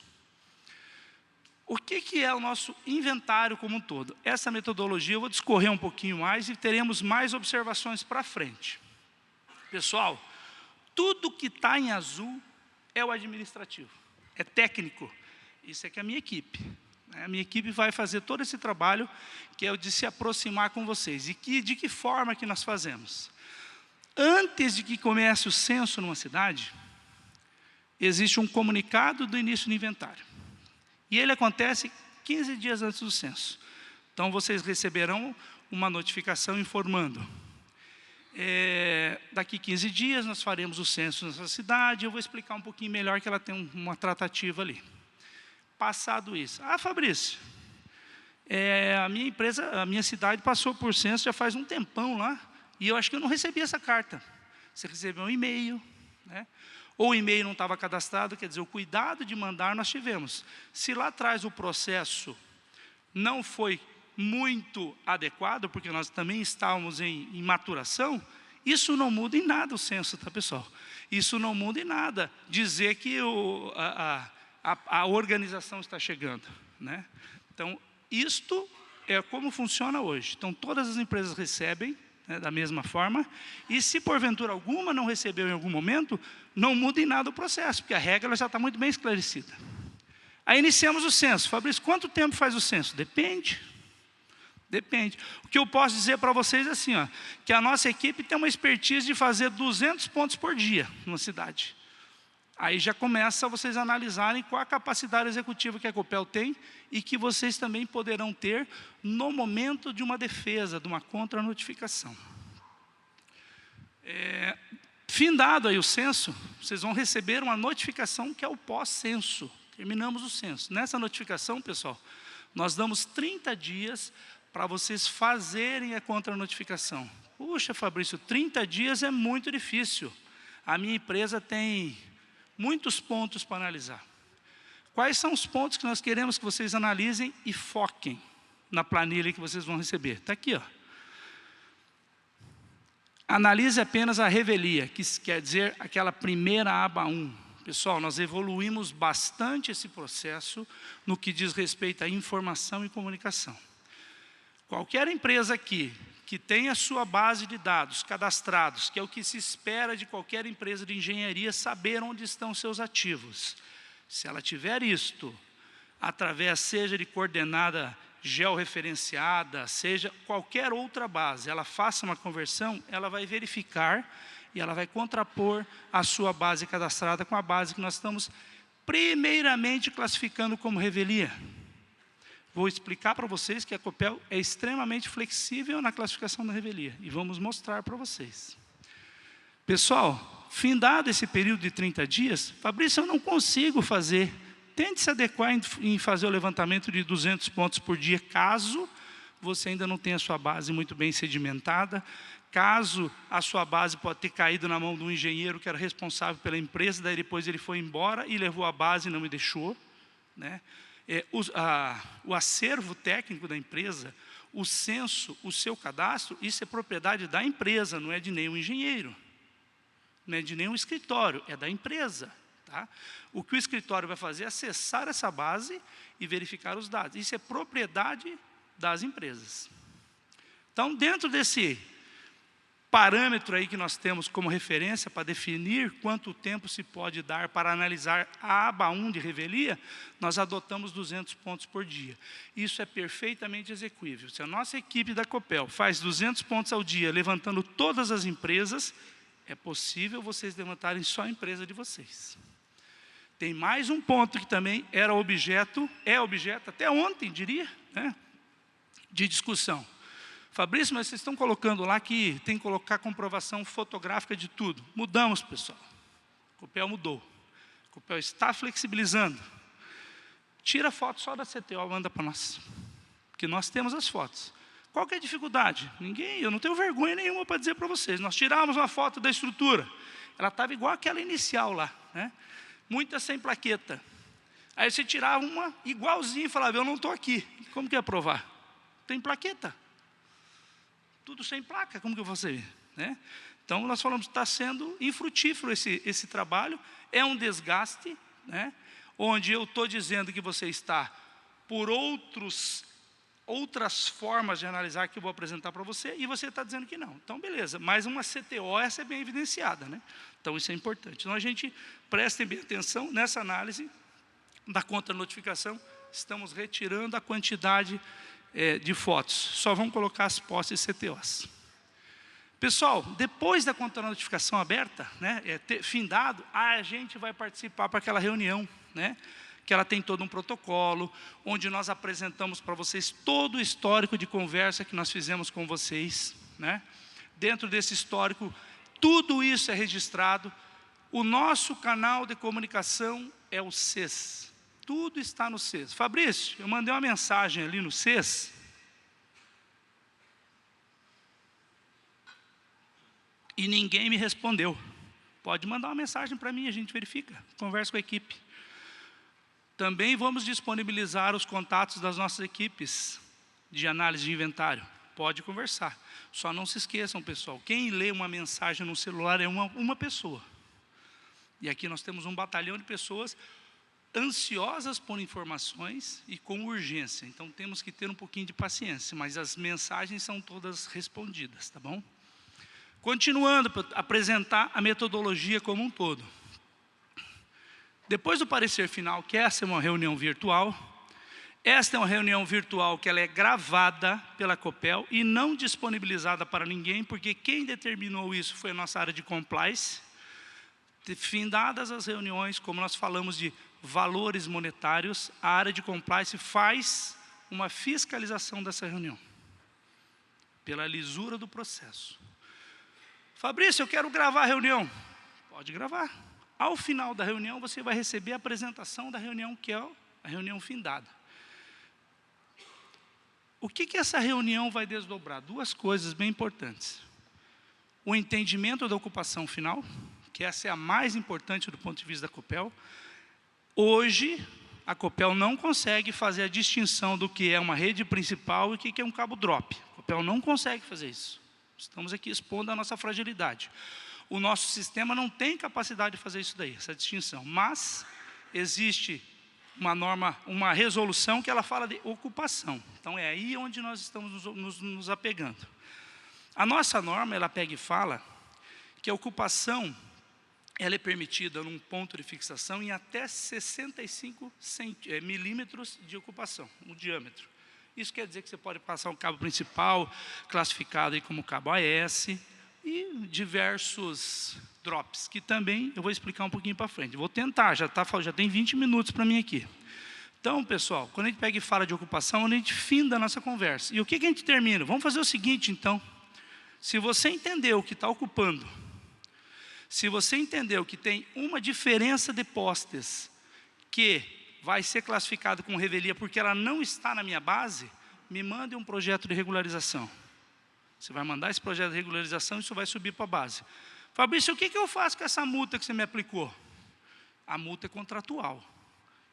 O que é o nosso inventário como um todo? Essa metodologia eu vou discorrer um pouquinho mais e teremos mais observações para frente. Pessoal, tudo que está em azul é o administrativo, é técnico. Isso é que é a minha equipe. A minha equipe vai fazer todo esse trabalho, que é o de se aproximar com vocês. E de que forma que nós fazemos? Antes de que comece o censo numa cidade, existe um comunicado do início do inventário. E ele acontece 15 dias antes do censo. Então, vocês receberão uma notificação informando. Daqui 15 dias nós faremos o censo nessa cidade. Eu vou explicar um pouquinho melhor que ela tem uma tratativa ali. Passado isso. Ah, Fabrício, a minha empresa, a minha cidade passou por censo já faz um tempão lá, e eu acho que eu não recebi essa carta. Você recebeu um e-mail, né? Ou o e-mail não estava cadastrado, quer dizer, o cuidado de mandar nós tivemos. Se lá atrás o processo não foi muito adequado, porque nós também estávamos em maturação, isso não muda em nada o censo, tá, pessoal? Isso não muda em nada dizer que a organização está chegando, né? Então, isto é como funciona hoje. Então, todas as empresas recebem, né, da mesma forma, e se porventura alguma não recebeu em algum momento, não muda em nada o processo, porque a regra já está muito bem esclarecida. Aí iniciamos o censo. Fabrício, quanto tempo faz o censo? Depende. Depende. O que eu posso dizer para vocês é assim, ó, que a nossa equipe tem uma expertise de fazer 200 pontos por dia numa cidade. Aí já começa vocês a analisarem qual a capacidade executiva que a Copel tem e que vocês também poderão ter no momento de uma defesa, de uma contra-notificação. Findado aí o censo, vocês vão receber uma notificação que é o pós-censo. Terminamos o censo. Nessa notificação, pessoal, nós damos 30 dias para vocês fazerem a contra-notificação. Puxa, Fabrício, 30 dias é muito difícil. A minha empresa tem muitos pontos para analisar. Quais são os pontos que nós queremos que vocês analisem e foquem na planilha que vocês vão receber? Está aqui, ó. Analise apenas a revelia, que quer dizer aquela primeira aba 1. Pessoal, nós evoluímos bastante esse processo no que diz respeito à informação e comunicação. Qualquer empresa aqui que tenha sua base de dados cadastrados, que é o que se espera de qualquer empresa de engenharia, saber onde estão seus ativos. Se ela tiver isto, através seja de coordenada georreferenciada, seja qualquer outra base, ela faça uma conversão, ela vai verificar e ela vai contrapor a sua base cadastrada com a base que nós estamos primeiramente classificando como revelia. Vou explicar para vocês que a Copel é extremamente flexível na classificação da revelia. E vamos mostrar para vocês. Pessoal, findado esse período de 30 dias, Fabrício, eu não consigo fazer. Tente se adequar em fazer o levantamento de 200 pontos por dia, caso você ainda não tenha a sua base muito bem sedimentada, caso a sua base pode ter caído na mão de um engenheiro que era responsável pela empresa, daí depois ele foi embora e levou a base e não me deixou, né? O acervo técnico da empresa, o censo, o seu cadastro, isso é propriedade da empresa, não é de nenhum engenheiro, não é de nenhum escritório, é da empresa. Tá? O que o escritório vai fazer é acessar essa base e verificar os dados. Isso é propriedade das empresas. Então, dentro desse parâmetro aí que nós temos como referência para definir quanto tempo se pode dar para analisar a aba 1 de revelia, nós adotamos 200 pontos por dia. Isso é perfeitamente execuível. Se a nossa equipe da Copel faz 200 pontos ao dia, levantando todas as empresas, é possível vocês levantarem só a empresa de vocês. Tem mais um ponto que também era objeto, até ontem, diria, né, de discussão. Fabrício, mas vocês estão colocando lá que tem que colocar comprovação fotográfica de tudo. Mudamos, pessoal. A Copel mudou. A Copel está flexibilizando. Tira foto só da CTO, manda para nós. porque nós temos as fotos. Qual que é a dificuldade? Eu não tenho vergonha nenhuma para dizer para vocês. Nós tirávamos uma foto da estrutura, ela estava igual aquela inicial lá, né? Muitas sem plaqueta. Aí você tirava uma igualzinha e falava, eu não estou aqui. Como que ia provar? Tem plaqueta. Tudo sem placa, como que eu vou fazer? Né? Então, nós falamos que está sendo infrutífero esse trabalho, é um desgaste, né? Onde eu estou dizendo que você está por outras formas de analisar que eu vou apresentar para você, e você está dizendo que não. Então, beleza, mas uma CTO, essa é bem evidenciada, né? Então, isso é importante. Então, a gente prestem bem atenção nessa análise da contra-notificação, estamos retirando a quantidade de fotos, só vamos colocar as postes CTOs. Pessoal, depois da contra-notificação aberta, né, findado, a gente vai participar para aquela reunião, né, que ela tem todo um protocolo, onde nós apresentamos para vocês todo o histórico de conversa que nós fizemos com vocês, né? Dentro desse histórico, tudo isso é registrado. O nosso canal de comunicação é o CES. Tudo está no CES. Fabrício, eu mandei uma mensagem ali no CES. E ninguém me respondeu. Pode mandar uma mensagem para mim, a gente verifica. Conversa com a equipe. Também vamos disponibilizar os contatos das nossas equipes de análise de inventário. Pode conversar. Só não se esqueçam, pessoal, quem lê uma mensagem no celular é uma pessoa. E aqui nós temos um batalhão de pessoas ansiosas por informações e com urgência. Então, temos que ter um pouquinho de paciência, mas as mensagens são todas respondidas, tá bom? Continuando, para apresentar a metodologia como um todo. Depois do parecer final, que essa é uma reunião virtual, esta é uma reunião virtual que ela é gravada pela Copel e não disponibilizada para ninguém, porque quem determinou isso foi a nossa área de compliance. Findadas as reuniões, como nós falamos de valores monetários, a área de compliance faz uma fiscalização dessa reunião, pela lisura do processo. Fabrício, eu quero gravar a reunião. Pode gravar. Ao final da reunião, você vai receber a apresentação da reunião, que é a reunião findada. O que essa reunião vai desdobrar? Duas coisas bem importantes. O entendimento da ocupação final, que essa é a mais importante do ponto de vista da Copel. Hoje, a Copel não consegue fazer a distinção do que é uma rede principal e o que é um cabo drop. A Copel não consegue fazer isso. Estamos aqui expondo a nossa fragilidade. O nosso sistema não tem capacidade de fazer isso daí, essa distinção. Mas existe uma norma, uma resolução que ela fala de ocupação. Então, é aí onde nós estamos nos apegando. A nossa norma, ela pega e fala que a ocupação ela é permitida num ponto de fixação em até 65 milímetros de ocupação, o diâmetro. Isso quer dizer que você pode passar um cabo principal, classificado aí como cabo AS, e diversos drops, que também eu vou explicar um pouquinho para frente. Vou tentar, já tem 20 minutos para mim aqui. Então, pessoal, quando a gente pega e fala de ocupação, a gente finda a nossa conversa. E o que a gente termina? Vamos fazer o seguinte, então. Se você entendeu que está ocupando, se você entendeu que tem uma diferença de postes que vai ser classificado com revelia porque ela não está na minha base, me mande um projeto de regularização. Você vai mandar esse projeto de regularização e isso vai subir para a base. Fabrício, o que eu faço com essa multa que você me aplicou? A multa é contratual.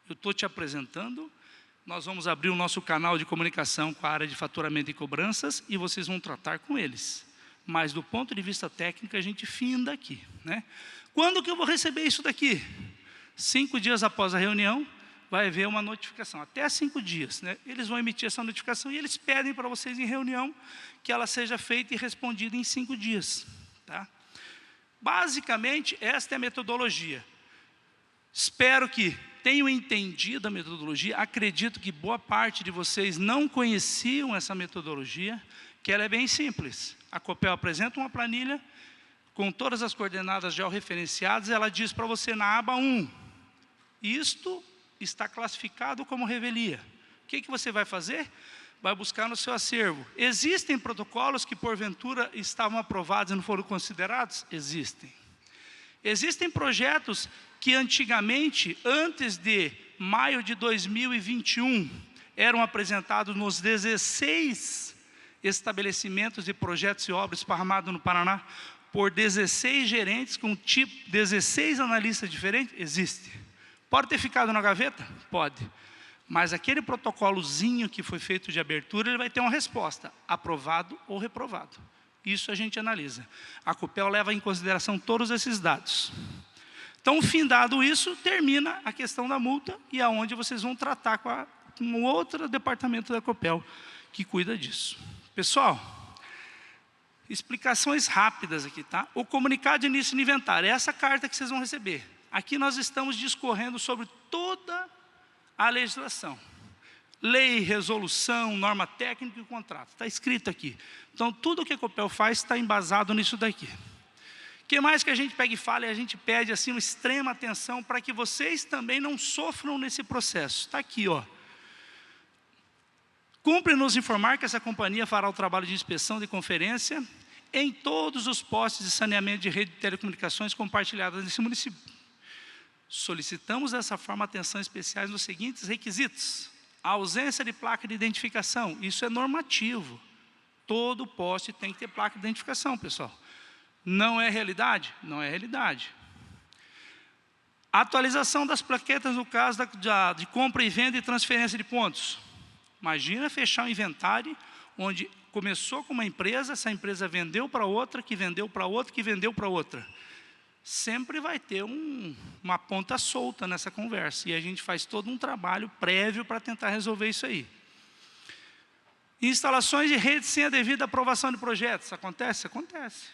Eu estou te apresentando, nós vamos abrir o nosso canal de comunicação com a área de faturamento e cobranças e vocês vão tratar com eles. Mas do ponto de vista técnico, a gente finda aqui, né? Quando que eu vou receber isso daqui? 5 dias após a reunião, vai haver uma notificação, até 5 dias, né? Eles vão emitir essa notificação e eles pedem para vocês em reunião que ela seja feita e respondida em 5 dias, tá? Basicamente, esta é a metodologia. Espero que tenham entendido a metodologia, acredito que boa parte de vocês não conheciam essa metodologia, que ela é bem simples. A Copel apresenta uma planilha com todas as coordenadas georreferenciadas, ela diz para você na aba 1, isto está classificado como revelia. O que você vai fazer? Vai buscar no seu acervo. Existem protocolos que porventura estavam aprovados e não foram considerados? Existem. Existem projetos que antigamente, antes de maio de 2021, eram apresentados nos 16 estabelecimentos de projetos e obras esparramados no Paraná, por 16 gerentes com 16 analistas diferentes? Existe. Pode ter ficado na gaveta? Pode. Mas aquele protocolozinho que foi feito de abertura, ele vai ter uma resposta, aprovado ou reprovado. Isso a gente analisa. A Copel leva em consideração todos esses dados. Então, findado isso, termina a questão da multa e aonde vocês vão tratar com um outro departamento da Copel que cuida disso. Pessoal, explicações rápidas aqui, tá? O comunicado de início de inventário, é essa carta que vocês vão receber. Aqui nós estamos discorrendo sobre toda a legislação. Lei, resolução, norma técnica e contrato. Está escrito aqui. Então, tudo o que a Copel faz está embasado nisso daqui. O que mais que a gente pega e fala? E a gente pede assim, uma extrema atenção para que vocês também não sofram nesse processo. Está aqui, ó. Cumpre nos informar que essa companhia fará o trabalho de inspeção de conferência em todos os postes de saneamento de rede de telecomunicações compartilhadas nesse município. Solicitamos dessa forma atenção especial nos seguintes requisitos. A ausência de placa de identificação, isso é normativo. Todo poste tem que ter placa de identificação, pessoal. Não é realidade? Não é realidade. Atualização das plaquetas no caso de compra e venda e transferência de pontos. Imagina fechar um inventário onde começou com uma empresa, essa empresa vendeu para outra, que vendeu para outra, que vendeu para outra. Sempre vai ter uma ponta solta nessa conversa. E a gente faz todo um trabalho prévio para tentar resolver isso aí. Instalações de rede sem a devida aprovação de projetos. Acontece? Acontece.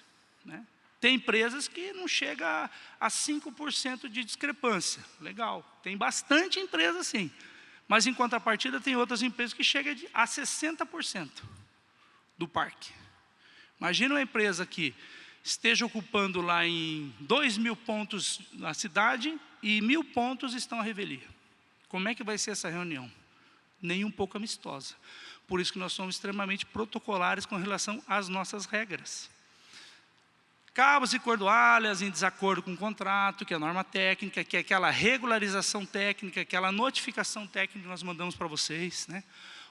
Né? Tem empresas que não chega a 5% de discrepância. Legal. Tem bastante empresa assim. Mas, em contrapartida, tem outras empresas que chegam a 60% do parque. Imagina uma empresa que esteja ocupando lá em 2.000 pontos na cidade e 1.000 pontos estão à revelia. Como é que vai ser essa reunião? Nem um pouco amistosa. Por isso que nós somos extremamente protocolares com relação às nossas regras. Cabos e cordoalhas em desacordo com o contrato, que é a norma técnica, que é aquela regularização técnica, aquela notificação técnica que nós mandamos para vocês, né?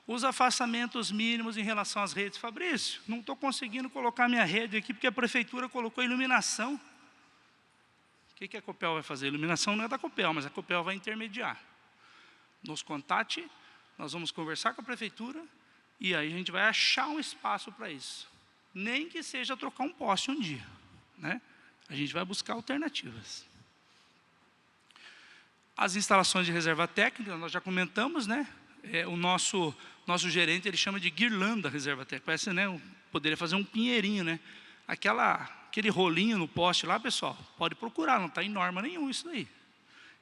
Os afastamentos mínimos em relação às redes. Fabrício, não estou conseguindo colocar minha rede aqui porque a prefeitura colocou iluminação. O que a Copel vai fazer? A iluminação não é da Copel, mas a Copel vai intermediar. Nos contate, nós vamos conversar com a prefeitura e aí a gente vai achar um espaço para isso. Nem que seja trocar um poste um dia. Né? A gente vai buscar alternativas. As instalações de reserva técnica, nós já comentamos, né? O nosso gerente, ele chama de guirlanda reserva técnica. Parece, né? Poderia fazer um pinheirinho, né? Aquele rolinho no poste lá, pessoal, pode procurar, não está em norma nenhuma isso daí.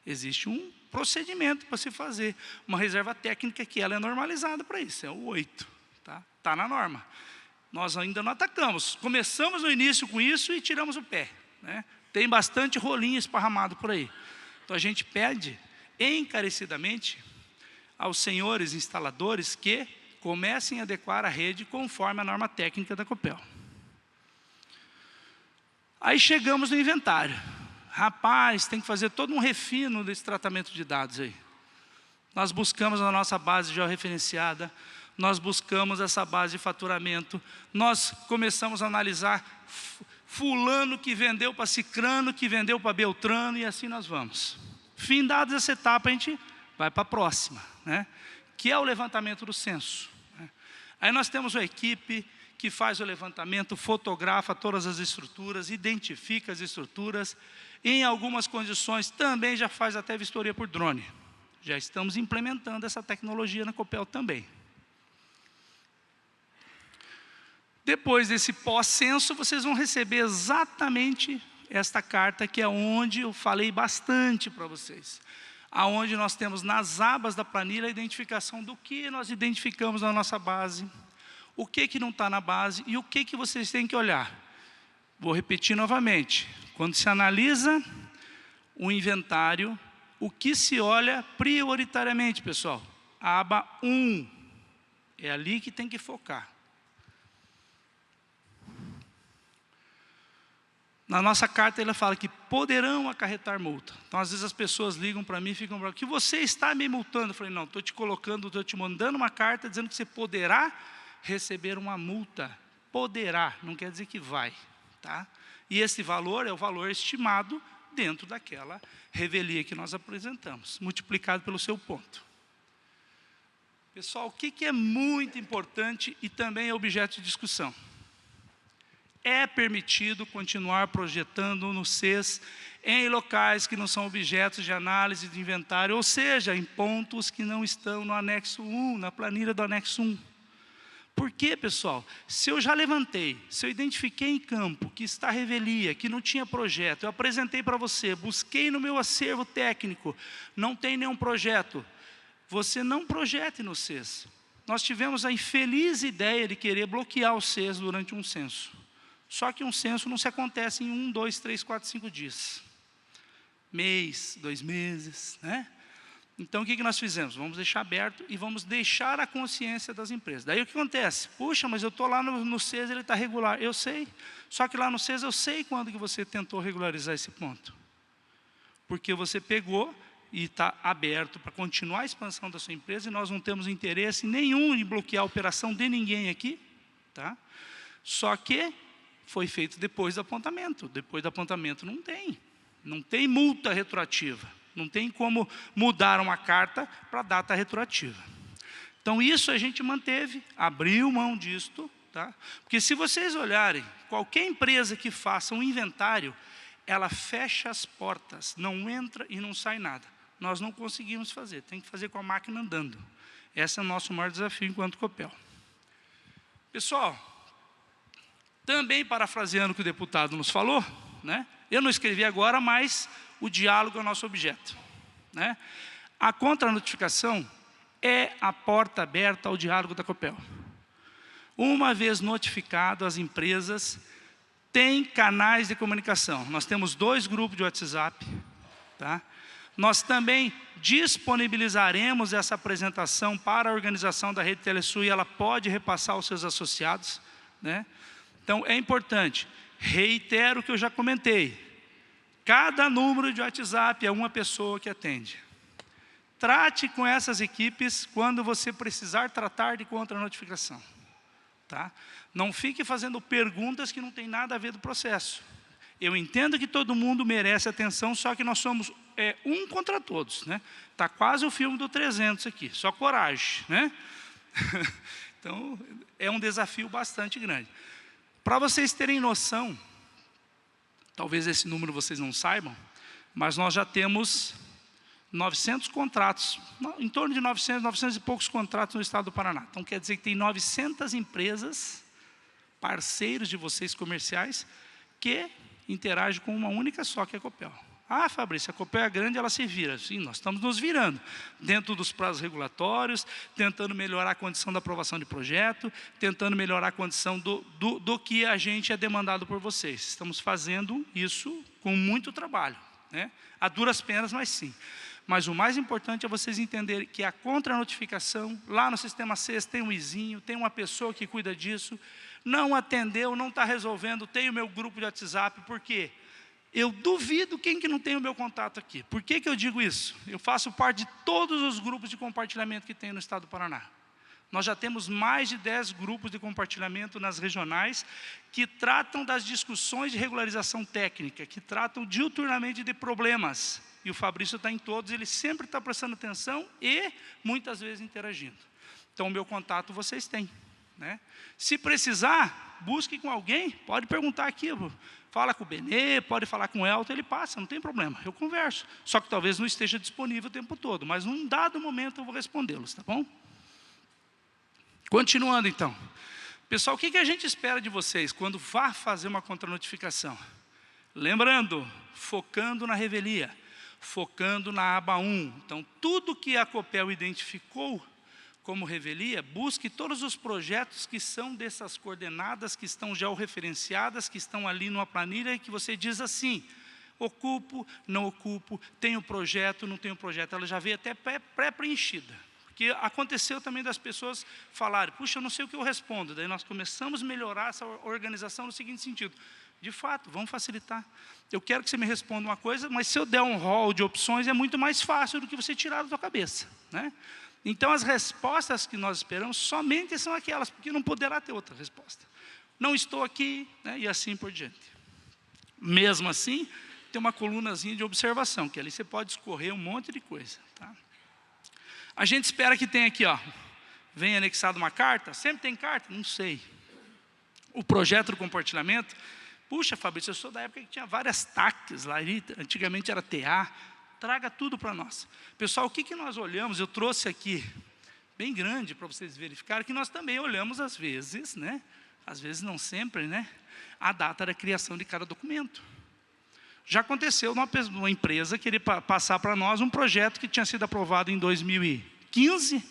Existe um procedimento para se fazer uma reserva técnica que ela é normalizada para isso, é o 8, tá? Está na norma. Nós ainda não atacamos. Começamos no início com isso e tiramos o pé. Né? Tem bastante rolinho esparramado por aí. Então, a gente pede encarecidamente aos senhores instaladores que comecem a adequar a rede conforme a norma técnica da Copel. Aí chegamos no inventário. Rapaz, tem que fazer todo um refino desse tratamento de dados aí. Nós buscamos a nossa base georreferenciada, nós buscamos essa base de faturamento, nós começamos a analisar fulano que vendeu para cicrano, que vendeu para beltrano, e assim nós vamos. Findada essa etapa, a gente vai para a próxima, né? Que é o levantamento do censo. Né? Aí nós temos uma equipe que faz o levantamento, fotografa todas as estruturas, identifica as estruturas, em algumas condições também já faz até vistoria por drone. Já estamos implementando essa tecnologia na Copel também. Depois desse pós-censo, vocês vão receber exatamente esta carta, que é onde eu falei bastante para vocês. Aonde nós temos nas abas da planilha a identificação do que nós identificamos na nossa base, o que não está na base e o que vocês têm que olhar. Vou repetir novamente. Quando se analisa o inventário, o que se olha prioritariamente, pessoal? A aba 1. É ali que tem que focar. Na nossa carta, ele fala que poderão acarretar multa. Então, às vezes, as pessoas ligam para mim e ficam falando que você está me multando. Eu falei, não, estou te mandando uma carta dizendo que você poderá receber uma multa. Poderá, não quer dizer que vai. Tá? E esse valor é o valor estimado dentro daquela revelia que nós apresentamos, multiplicado pelo seu ponto. Pessoal, o que é muito importante e também é objeto de discussão? É permitido continuar projetando no CES em locais que não são objetos de análise de inventário, ou seja, em pontos que não estão no anexo 1, na planilha do anexo 1. Por quê, pessoal? Se eu já levantei, se eu identifiquei em campo que está revelia, que não tinha projeto, eu apresentei para você, busquei no meu acervo técnico, não tem nenhum projeto, você não projete no CES. Nós tivemos a infeliz ideia de querer bloquear o CES durante um censo. Só que um censo não se acontece em 1, 2, 3, 4, 5 dias. Mês, 2 meses, né? Então, o que nós fizemos? Vamos deixar aberto e vamos deixar a consciência das empresas. Daí o que acontece? Puxa, mas eu estou lá no CES, ele está regular. Eu sei, só que lá no CES eu sei quando que você tentou regularizar esse ponto. Porque você pegou e está aberto para continuar a expansão da sua empresa e nós não temos interesse nenhum em bloquear a operação de ninguém aqui. Tá? Só que foi feito depois do apontamento. Depois do apontamento não tem multa retroativa. Não tem como mudar uma carta para data retroativa. Então, isso a gente manteve, abriu mão disto. Tá? Porque se vocês olharem, qualquer empresa que faça um inventário, ela fecha as portas, não entra e não sai nada. Nós não conseguimos fazer, tem que fazer com a máquina andando. Esse é o nosso maior desafio enquanto Copel. Pessoal, também parafraseando o que o deputado nos falou, né? Eu não escrevi agora, mas o diálogo é o nosso objeto. Né? A contranotificação é a porta aberta ao diálogo da Copel. Uma vez notificado, as empresas têm canais de comunicação. Nós temos 2 grupos de WhatsApp. Tá? Nós também disponibilizaremos essa apresentação para a organização da Rede Telesul e ela pode repassar aos seus associados. Né? Então, é importante. Reitero o que eu já comentei. Cada número de WhatsApp é uma pessoa que atende. Trate com essas equipes quando você precisar tratar de contranotificação. Tá? Não fique fazendo perguntas que não tem nada a ver do processo. Eu entendo que todo mundo merece atenção, só que nós somos um contra todos. Né? Tá quase o filme do 300 aqui, só coragem. Né? Então, é um desafio bastante grande. Para vocês terem noção, talvez esse número vocês não saibam, mas nós já temos 900 contratos, em torno de 900 e poucos contratos no estado do Paraná. Então, quer dizer que tem 900 empresas, parceiros de vocês comerciais, que interagem com uma única só, que é a Copel. Ah, Fabrício, a Copel é grande, ela se vira. Sim, nós estamos nos virando, dentro dos prazos regulatórios, tentando melhorar a condição da aprovação de projeto, tentando melhorar a condição do que a gente é demandado por vocês. Estamos fazendo isso com muito trabalho, né? A duras penas, mas sim. Mas o mais importante é vocês entenderem que a contranotificação, lá no sistema CES tem um izinho, tem uma pessoa que cuida disso, não atendeu, não está resolvendo, tem o meu grupo de WhatsApp, por quê? Eu duvido quem que não tem o meu contato aqui. Por que eu digo isso? Eu faço parte de todos os grupos de compartilhamento que tem no estado do Paraná. Nós já temos mais de 10 grupos de compartilhamento nas regionais que tratam das discussões de regularização técnica, que tratam diuturnamente de problemas. E o Fabrício está em todos, ele sempre está prestando atenção e muitas vezes interagindo. Então, o meu contato vocês têm. Né? Se precisar, busque com alguém, pode perguntar aqui, fala com o Benê, pode falar com o Elton, ele passa, não tem problema, eu converso. Só que talvez não esteja disponível o tempo todo, mas num dado momento eu vou respondê-los, tá bom? Continuando então. Pessoal, o que a gente espera de vocês quando vá fazer uma contranotificação? Lembrando, focando na revelia, focando na aba 1. Então, tudo que a Copel identificou como revelia, busque todos os projetos que são dessas coordenadas, que estão georreferenciadas, que estão ali numa planilha, e que você diz assim, ocupo, não ocupo, tenho projeto, não tenho projeto. Ela já veio até pré-preenchida. Porque aconteceu também das pessoas falarem, puxa, eu não sei o que eu respondo. Daí nós começamos a melhorar essa organização no seguinte sentido, De fato, vamos facilitar. Eu quero que você me responda uma coisa, mas se eu der um rol de opções, é muito mais fácil do que você tirar da sua cabeça, né? Então, as respostas que nós esperamos somente são aquelas, porque não poderá ter outra resposta. Não estou aqui, né? E assim por diante. Mesmo assim, tem uma colunazinha de observação, que ali você pode escorrer um monte de coisa, tá? A gente espera que tenha aqui, ó, vem anexado uma carta. Sempre tem carta? Não sei. O projeto do compartilhamento. Puxa, Fabrício, eu sou da época que tinha várias TACs lá, antigamente era TA. Traga tudo para nós. Pessoal, o que nós olhamos? Eu trouxe aqui, bem grande, para vocês verificarem, que nós também olhamos às vezes, né? Às vezes não sempre, né? A data da criação de cada documento. Já aconteceu uma empresa querer passar para nós um projeto que tinha sido aprovado em 2015,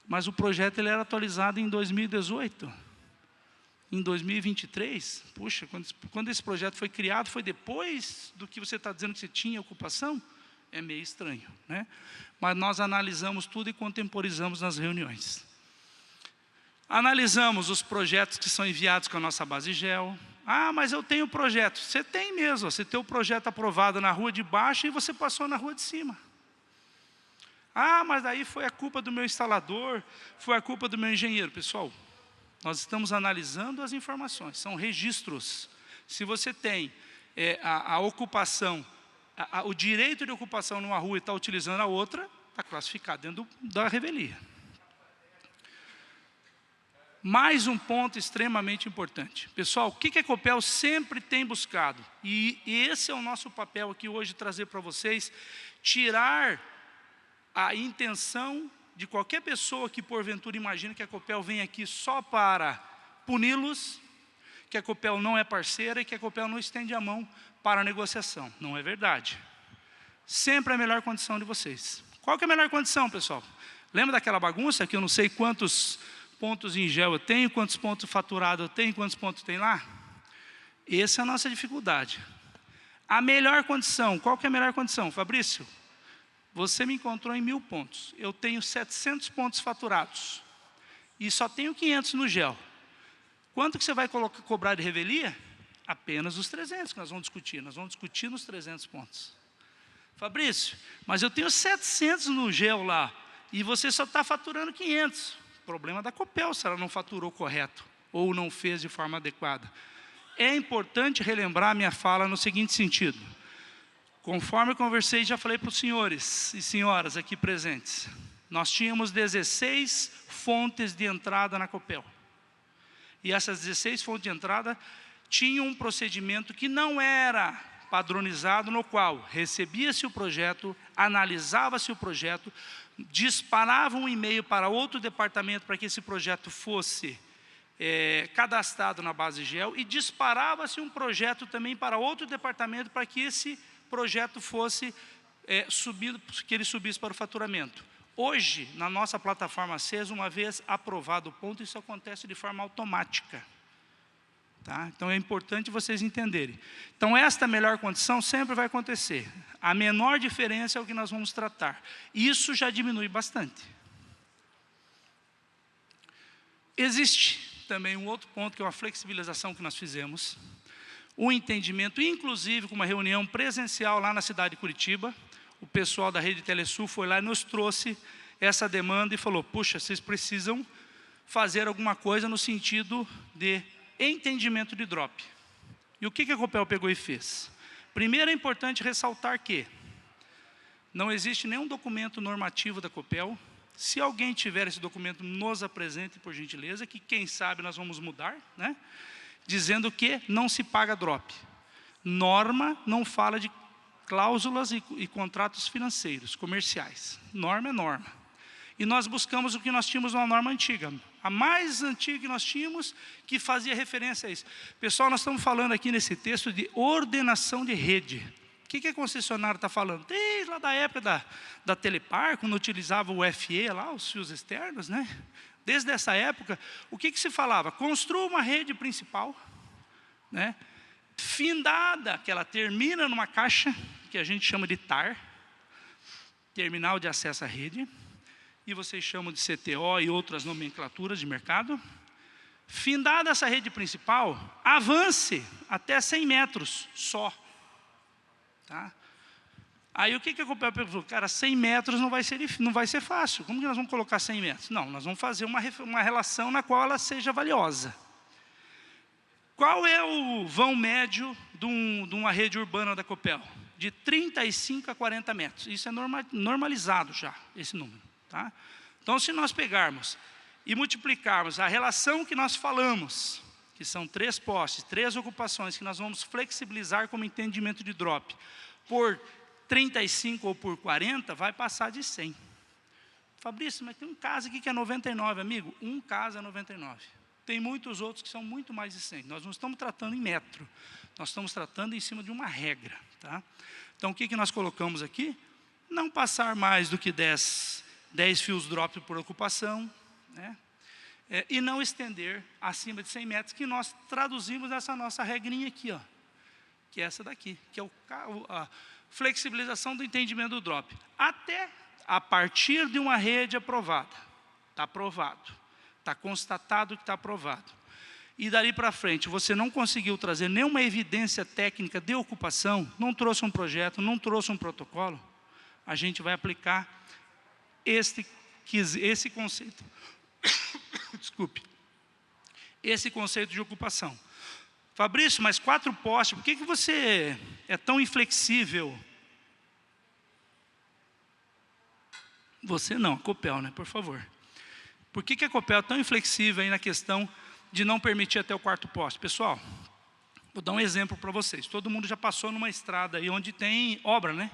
mas o projeto ele era atualizado em 2018. Em 2023, puxa, quando esse projeto foi criado, foi depois do que você está dizendo que você tinha ocupação? É meio estranho, né? Mas nós analisamos tudo e contemporizamos nas reuniões. Analisamos os projetos que são enviados com a nossa base GEL. Ah, mas eu tenho projeto. Você tem mesmo, você tem o projeto aprovado na rua de baixo e você passou na rua de cima. Ah, mas daí foi a culpa do meu instalador, foi a culpa do meu engenheiro. Pessoal, nós estamos analisando as informações, são registros. Se você tem a ocupação, o direito de ocupação numa rua e está utilizando a outra, está classificado dentro da revelia. Mais um ponto extremamente importante. Pessoal, o que a Copel sempre tem buscado? E esse é o nosso papel aqui hoje, trazer para vocês, tirar a intenção de qualquer pessoa que porventura imagine que a Copel vem aqui só para puni-los, que a Copel não é parceira e que a Copel não estende a mão para a negociação. Não é verdade. Sempre a melhor condição de vocês. Qual que é a melhor condição, pessoal? Lembra daquela bagunça que eu não sei quantos pontos em gel eu tenho, quantos pontos faturados eu tenho, quantos pontos tem lá? Essa é a nossa dificuldade. A melhor condição, qual que é a melhor condição? Fabrício, você me encontrou em 1000 pontos. Eu tenho 700 pontos faturados. E só tenho 500 no gel. Quanto que você vai cobrar de revelia? Apenas os 300 que nós vamos discutir. Nós vamos discutir nos 300 pontos. Fabrício, mas eu tenho 700 no gel lá. E você só está faturando 500. Problema da Copel, se ela não faturou correto. Ou não fez de forma adequada. É importante relembrar a minha fala no seguinte sentido. Conforme eu conversei, já falei para os senhores e senhoras aqui presentes. Nós tínhamos 16 fontes de entrada na Copel. E essas 16 fontes de entrada tinham um procedimento que não era padronizado, no qual recebia-se o projeto, analisava-se o projeto, disparava um e-mail para outro departamento para que esse projeto fosse cadastrado na base GEL e disparava-se um projeto também para outro departamento para que esse projeto fosse que ele subisse para o faturamento. Hoje, na nossa plataforma CES, uma vez aprovado o ponto, isso acontece de forma automática. Tá? Então, é importante vocês entenderem. Então, esta melhor condição sempre vai acontecer. A menor diferença é o que nós vamos tratar. Isso já diminui bastante. Existe também um outro ponto, que é uma flexibilização que nós fizemos. O entendimento, inclusive com uma reunião presencial lá na cidade de Curitiba. O pessoal da Rede Telesul foi lá e nos trouxe essa demanda e falou, puxa, vocês precisam fazer alguma coisa no sentido de entendimento de drop. E o que a Copel pegou e fez? Primeiro é importante ressaltar que não existe nenhum documento normativo da Copel. Se alguém tiver esse documento, nos apresente, por gentileza, que quem sabe nós vamos mudar, né? Dizendo que não se paga drop. Norma não fala de cláusulas e contratos financeiros, comerciais. Norma é norma. E nós buscamos o que nós tínhamos numa norma antiga. A mais antiga que nós tínhamos, que fazia referência a isso. Pessoal, nós estamos falando aqui nesse texto de ordenação de rede. O que a concessionária está falando? Desde lá da época da Telepar, quando utilizava o FE lá, os fios externos, né? Desde essa época, o que se falava? Construa uma rede principal, né? Findada, que ela termina numa caixa, que a gente chama de TAR, Terminal de Acesso à Rede, e vocês chamam de CTO e outras nomenclaturas de mercado. Findada essa rede principal, avance até 100 metros só. Tá? Aí o que a Copel pensou? Cara, 100 metros não vai ser fácil. Como que nós vamos colocar 100 metros? Não, nós vamos fazer uma relação na qual ela seja valiosa. Qual é o vão médio de uma rede urbana da Copel? De 35 a 40 metros. Isso é normalizado já, esse número. Tá? Então, se nós pegarmos e multiplicarmos a relação que nós falamos, que são 3 postes, 3 ocupações, que nós vamos flexibilizar como entendimento de drop, por 35 ou por 40, vai passar de 100. Fabrício, mas tem um caso aqui que é 99, amigo. Um caso é 99. Tem muitos outros que são muito mais de 100. Nós não estamos tratando em metro. Nós estamos tratando em cima de uma regra. Tá? Então, o que nós colocamos aqui? Não passar mais do que 10 fios drop por ocupação, né? E não estender acima de 100 metros, que nós traduzimos nessa nossa regrinha aqui, ó, que é essa daqui, que é a flexibilização do entendimento do drop. Até a partir de uma rede aprovada. Está aprovado. Está constatado que está aprovado. E dali para frente, você não conseguiu trazer nenhuma evidência técnica de ocupação, não trouxe um projeto, não trouxe um protocolo, a gente vai aplicar esse conceito. Desculpe. Esse conceito de ocupação. Fabrício, mas 4 postes, por que você é tão inflexível? Você não, a Copel, né? Por favor. Por que a Copel é tão inflexível aí na questão de não permitir até o 4º poste? Pessoal, vou dar um exemplo para vocês. Todo mundo já passou numa estrada aí onde tem obra, né?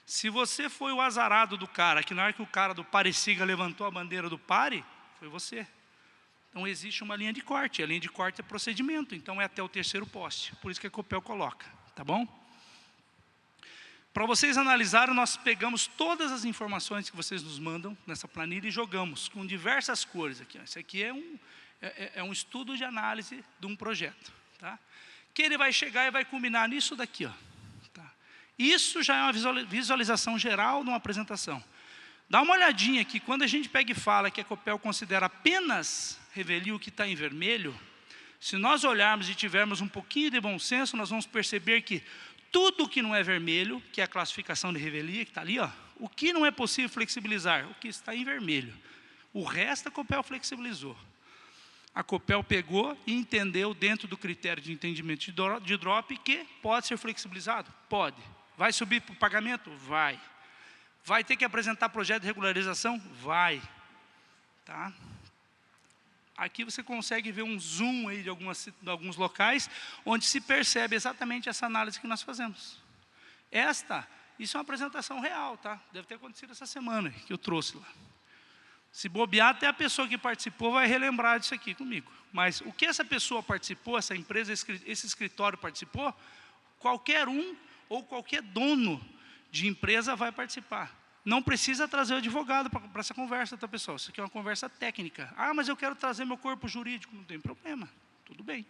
Se você foi o azarado do cara, que na hora que o cara do pare-siga levantou a bandeira do pare, foi você. Então existe uma linha de corte. A linha de corte é procedimento, então é até o 3º poste. Por isso que a Copel coloca, tá bom? Para vocês analisarem, nós pegamos todas as informações que vocês nos mandam nessa planilha e jogamos com diversas cores aqui. Isso aqui é um estudo de análise de um projeto. Tá? Que ele vai chegar e vai culminar nisso daqui. Ó. Tá? Isso já é uma visualização geral de uma apresentação. Dá uma olhadinha aqui, quando a gente pega e fala que a Copel considera apenas revelia o que está em vermelho, se nós olharmos e tivermos um pouquinho de bom senso, nós vamos perceber que tudo que não é vermelho, que é a classificação de revelia, que está ali, ó, o que não é possível flexibilizar? O que está em vermelho. O resto a Copel flexibilizou. A Copel pegou e entendeu dentro do critério de entendimento de drop que pode ser flexibilizado? Pode. Vai subir para o pagamento? Vai. Vai ter que apresentar projeto de regularização? Vai. Tá? Aqui você consegue ver um zoom aí de alguns locais, onde se percebe exatamente essa análise que nós fazemos. Isso é uma apresentação real, tá? Deve ter acontecido essa semana, que eu trouxe lá. Se bobear, até a pessoa que participou vai relembrar disso aqui comigo. Mas o que essa pessoa participou, essa empresa, esse escritório participou, qualquer um ou qualquer dono de empresa vai participar. Não precisa trazer o advogado para essa conversa, tá, pessoal? Isso aqui é uma conversa técnica. Ah, mas eu quero trazer meu corpo jurídico. Não tem problema, tudo bem.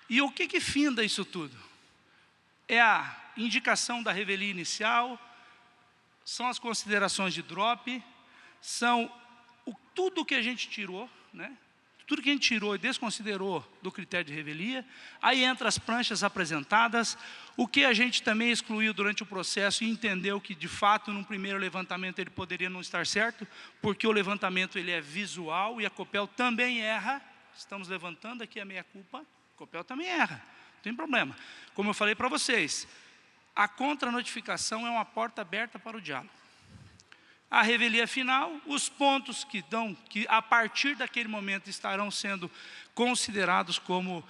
E o que finda isso tudo? É a indicação da revelia inicial, são as considerações de drop, são tudo que a gente tirou, né? Tudo que a gente tirou e desconsiderou do critério de revelia, aí entra as pranchas apresentadas, o que a gente também excluiu durante o processo e entendeu que, de fato, num primeiro levantamento ele poderia não estar certo, porque o levantamento ele é visual e a Copel também erra, estamos levantando aqui a meia-culpa, a Copel também erra, não tem problema. Como eu falei para vocês, a contranotificação é uma porta aberta para o diálogo. A revelia final, os pontos que a partir daquele momento estarão sendo considerados como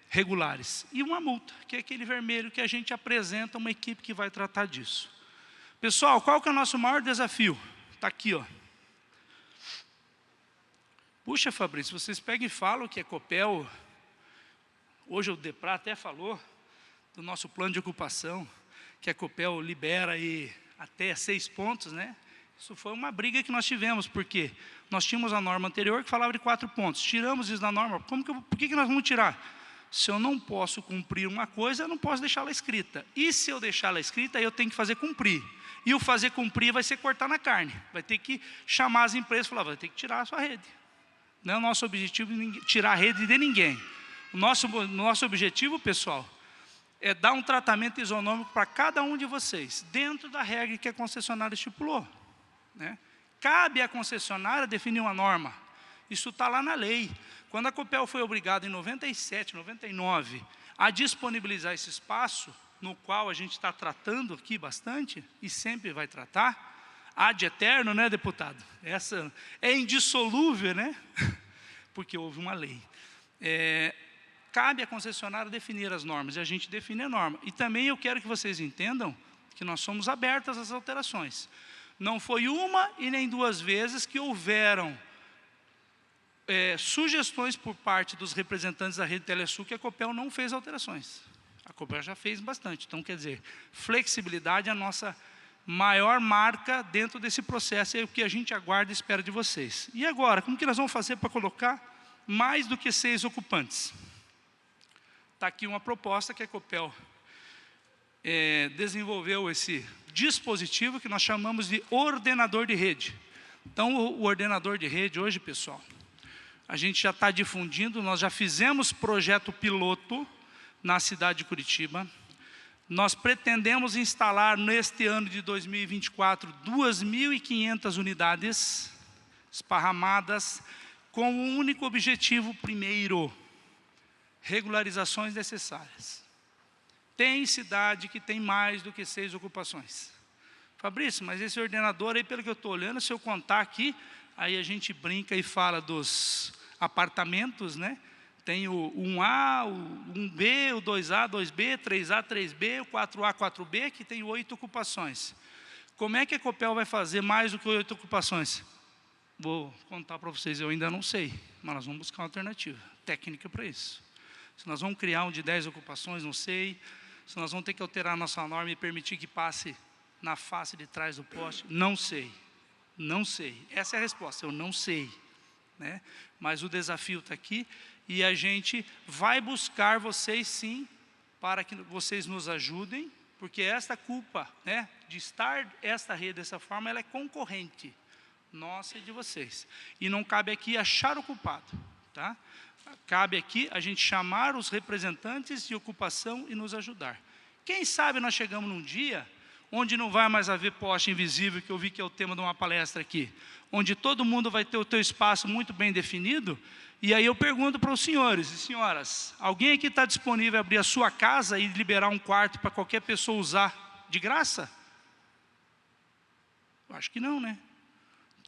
regulares. E uma multa, que é aquele vermelho que a gente apresenta uma equipe que vai tratar disso. Pessoal, qual que é o nosso maior desafio? Está aqui, ó. Puxa, Fabrício, vocês pegam e falam que a Copel, hoje o Depra até falou do nosso plano de ocupação, que a Copel libera aí até 6 pontos, né? Isso foi uma briga que nós tivemos, porque nós tínhamos a norma anterior que falava de 4 pontos. Tiramos isso da norma. Por que nós vamos tirar? Se eu não posso cumprir uma coisa, eu não posso deixá-la escrita. E se eu deixá-la escrita, aí eu tenho que fazer cumprir. E o fazer cumprir vai ser cortar na carne. Vai ter que chamar as empresas e falar, vai ter que tirar a sua rede. Não é o nosso objetivo tirar a rede de ninguém. O nosso objetivo, pessoal, é dar um tratamento isonômico para cada um de vocês, dentro da regra que a concessionária estipulou, né? Cabe à concessionária definir uma norma. Isso está lá na lei. Quando a Copel foi obrigada em 97, 99, a disponibilizar esse espaço, no qual a gente está tratando aqui bastante, e sempre vai tratar, ad eterno, né, deputado? Essa é indissolúvel, né? Porque houve uma lei. Cabe à concessionária definir as normas, e a gente define a norma. E também eu quero que vocês entendam que nós somos abertos às alterações. Não foi uma e nem duas vezes que houveram sugestões por parte dos representantes da Rede Telesul que a Copel não fez alterações. A Copel já fez bastante. Então, quer dizer, flexibilidade é a nossa maior marca dentro desse processo, é o que a gente aguarda e espera de vocês. E agora, como que nós vamos fazer para colocar mais do que 6 ocupantes? Está aqui uma proposta que a Copel desenvolveu esse dispositivo que nós chamamos de ordenador de rede. Então, o ordenador de rede hoje, pessoal, a gente já está difundindo, nós já fizemos projeto piloto na cidade de Curitiba. Nós pretendemos instalar neste ano de 2024 2.500 unidades esparramadas com um único objetivo primeiro: regularizações necessárias. Tem cidade que tem mais do que 6 ocupações. Fabrício, mas esse ordenador aí, pelo que eu estou olhando, se eu contar aqui, aí a gente brinca e fala dos apartamentos, né? Tem o 1A, o 1B, o 2A, 2B, 3A, 3B, o 4A, 4B, que tem 8 ocupações. Como é que a Copel vai fazer mais do que 8 ocupações? Vou contar para vocês, eu ainda não sei, mas nós vamos buscar uma alternativa técnica para isso. Se nós vamos criar um de 10 ocupações, não sei. Se nós vamos ter que alterar a nossa norma e permitir que passe na face de trás do poste, não sei. Não sei. Essa é a resposta, eu não sei, né? Mas o desafio está aqui e a gente vai buscar vocês sim, para que vocês nos ajudem, porque esta culpa, né, de estar esta rede dessa forma, ela é concorrente nossa e de vocês. E não cabe aqui achar o culpado, tá? Cabe aqui a gente chamar os representantes de ocupação e nos ajudar. Quem sabe nós chegamos num dia onde não vai mais haver poste invisível, que eu vi que é o tema de uma palestra aqui, onde todo mundo vai ter o seu espaço muito bem definido, e aí eu pergunto para os senhores e senhoras, alguém aqui está disponível a abrir a sua casa e liberar um quarto para qualquer pessoa usar de graça? Eu acho que não, né?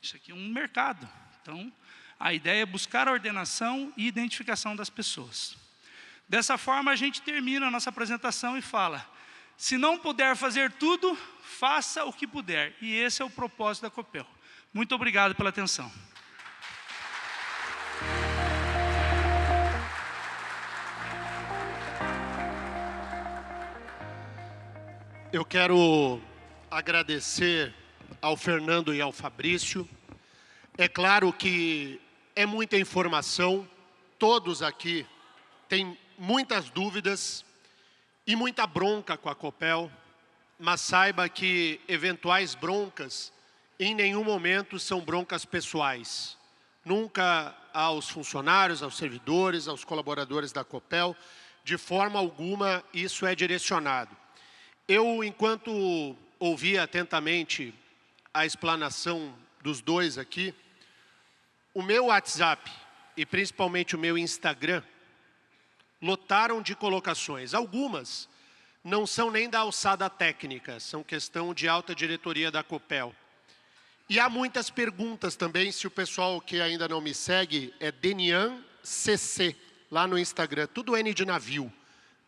Isso aqui é um mercado. Então, a ideia é buscar a ordenação e identificação das pessoas. Dessa forma, a gente termina a nossa apresentação e fala: se não puder fazer tudo, faça o que puder. E esse é o propósito da Copel. Muito obrigado pela atenção. Eu quero agradecer ao Fernando e ao Fabrício. É claro que é muita informação, todos aqui têm muitas dúvidas e muita bronca com a Copel, mas saiba que eventuais broncas em nenhum momento são broncas pessoais. Nunca aos funcionários, aos servidores, aos colaboradores da Copel, de forma alguma isso é direcionado. Eu, enquanto ouvia atentamente a explanação dos dois aqui, o meu WhatsApp e principalmente o meu Instagram lotaram de colocações. Algumas não são nem da alçada técnica, são questão de alta diretoria da Copel. E há muitas perguntas também, se o pessoal que ainda não me segue, é Denian CC, lá no Instagram, tudo N de navio,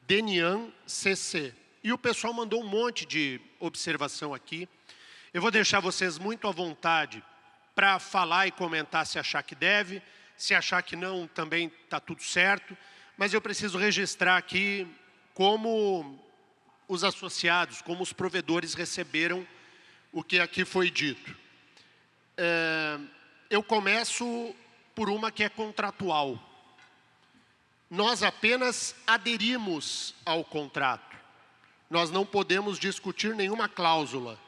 Denian CC. E o pessoal mandou um monte de observação aqui. Eu vou deixar vocês muito à vontade para falar e comentar se achar que deve, se achar que não, também está tudo certo. Mas eu preciso registrar aqui como os associados, como os provedores receberam o que aqui foi dito. Eu começo por uma que é contratual. Nós apenas aderimos ao contrato. Nós não podemos discutir nenhuma cláusula,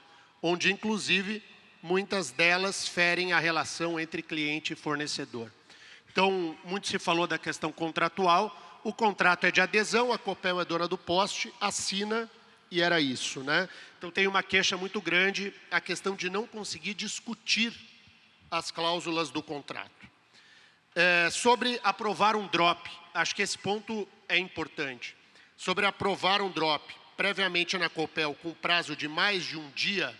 onde inclusive muitas delas ferem a relação entre cliente e fornecedor. Então, muito se falou da questão contratual, o contrato é de adesão, a Copel é dona do poste, assina e era isso, né? Então tem uma queixa muito grande, a questão de não conseguir discutir as cláusulas do contrato. Sobre aprovar um drop, acho que esse ponto é importante. Sobre aprovar um drop previamente na Copel com prazo de mais de um dia,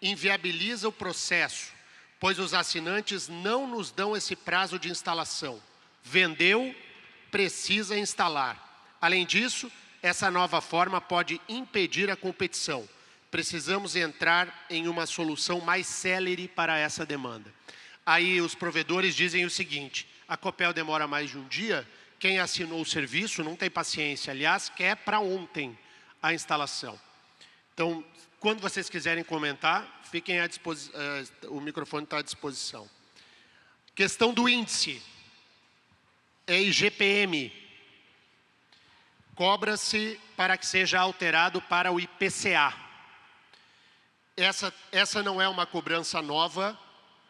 inviabiliza o processo, pois os assinantes não nos dão esse prazo de instalação. Vendeu, precisa instalar. Além disso, essa nova forma pode impedir a competição. Precisamos entrar em uma solução mais célere para essa demanda. Aí os provedores dizem o seguinte, a Copel demora mais de um dia, quem assinou o serviço não tem paciência, aliás, quer para ontem a instalação. Então, quando vocês quiserem comentar, fiquem à disposição, o microfone está à disposição. Questão do índice, é IGPM. Cobra-se para que seja alterado para o IPCA. Essa não é uma cobrança nova,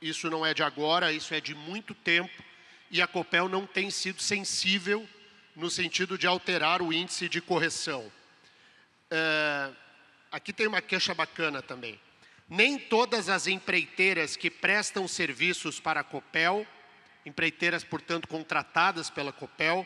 isso não é de agora, isso é de muito tempo, e a Copel não tem sido sensível no sentido de alterar o índice de correção. Aqui tem uma queixa bacana também. Nem todas as empreiteiras que prestam serviços para a Copel, empreiteiras, portanto, contratadas pela Copel,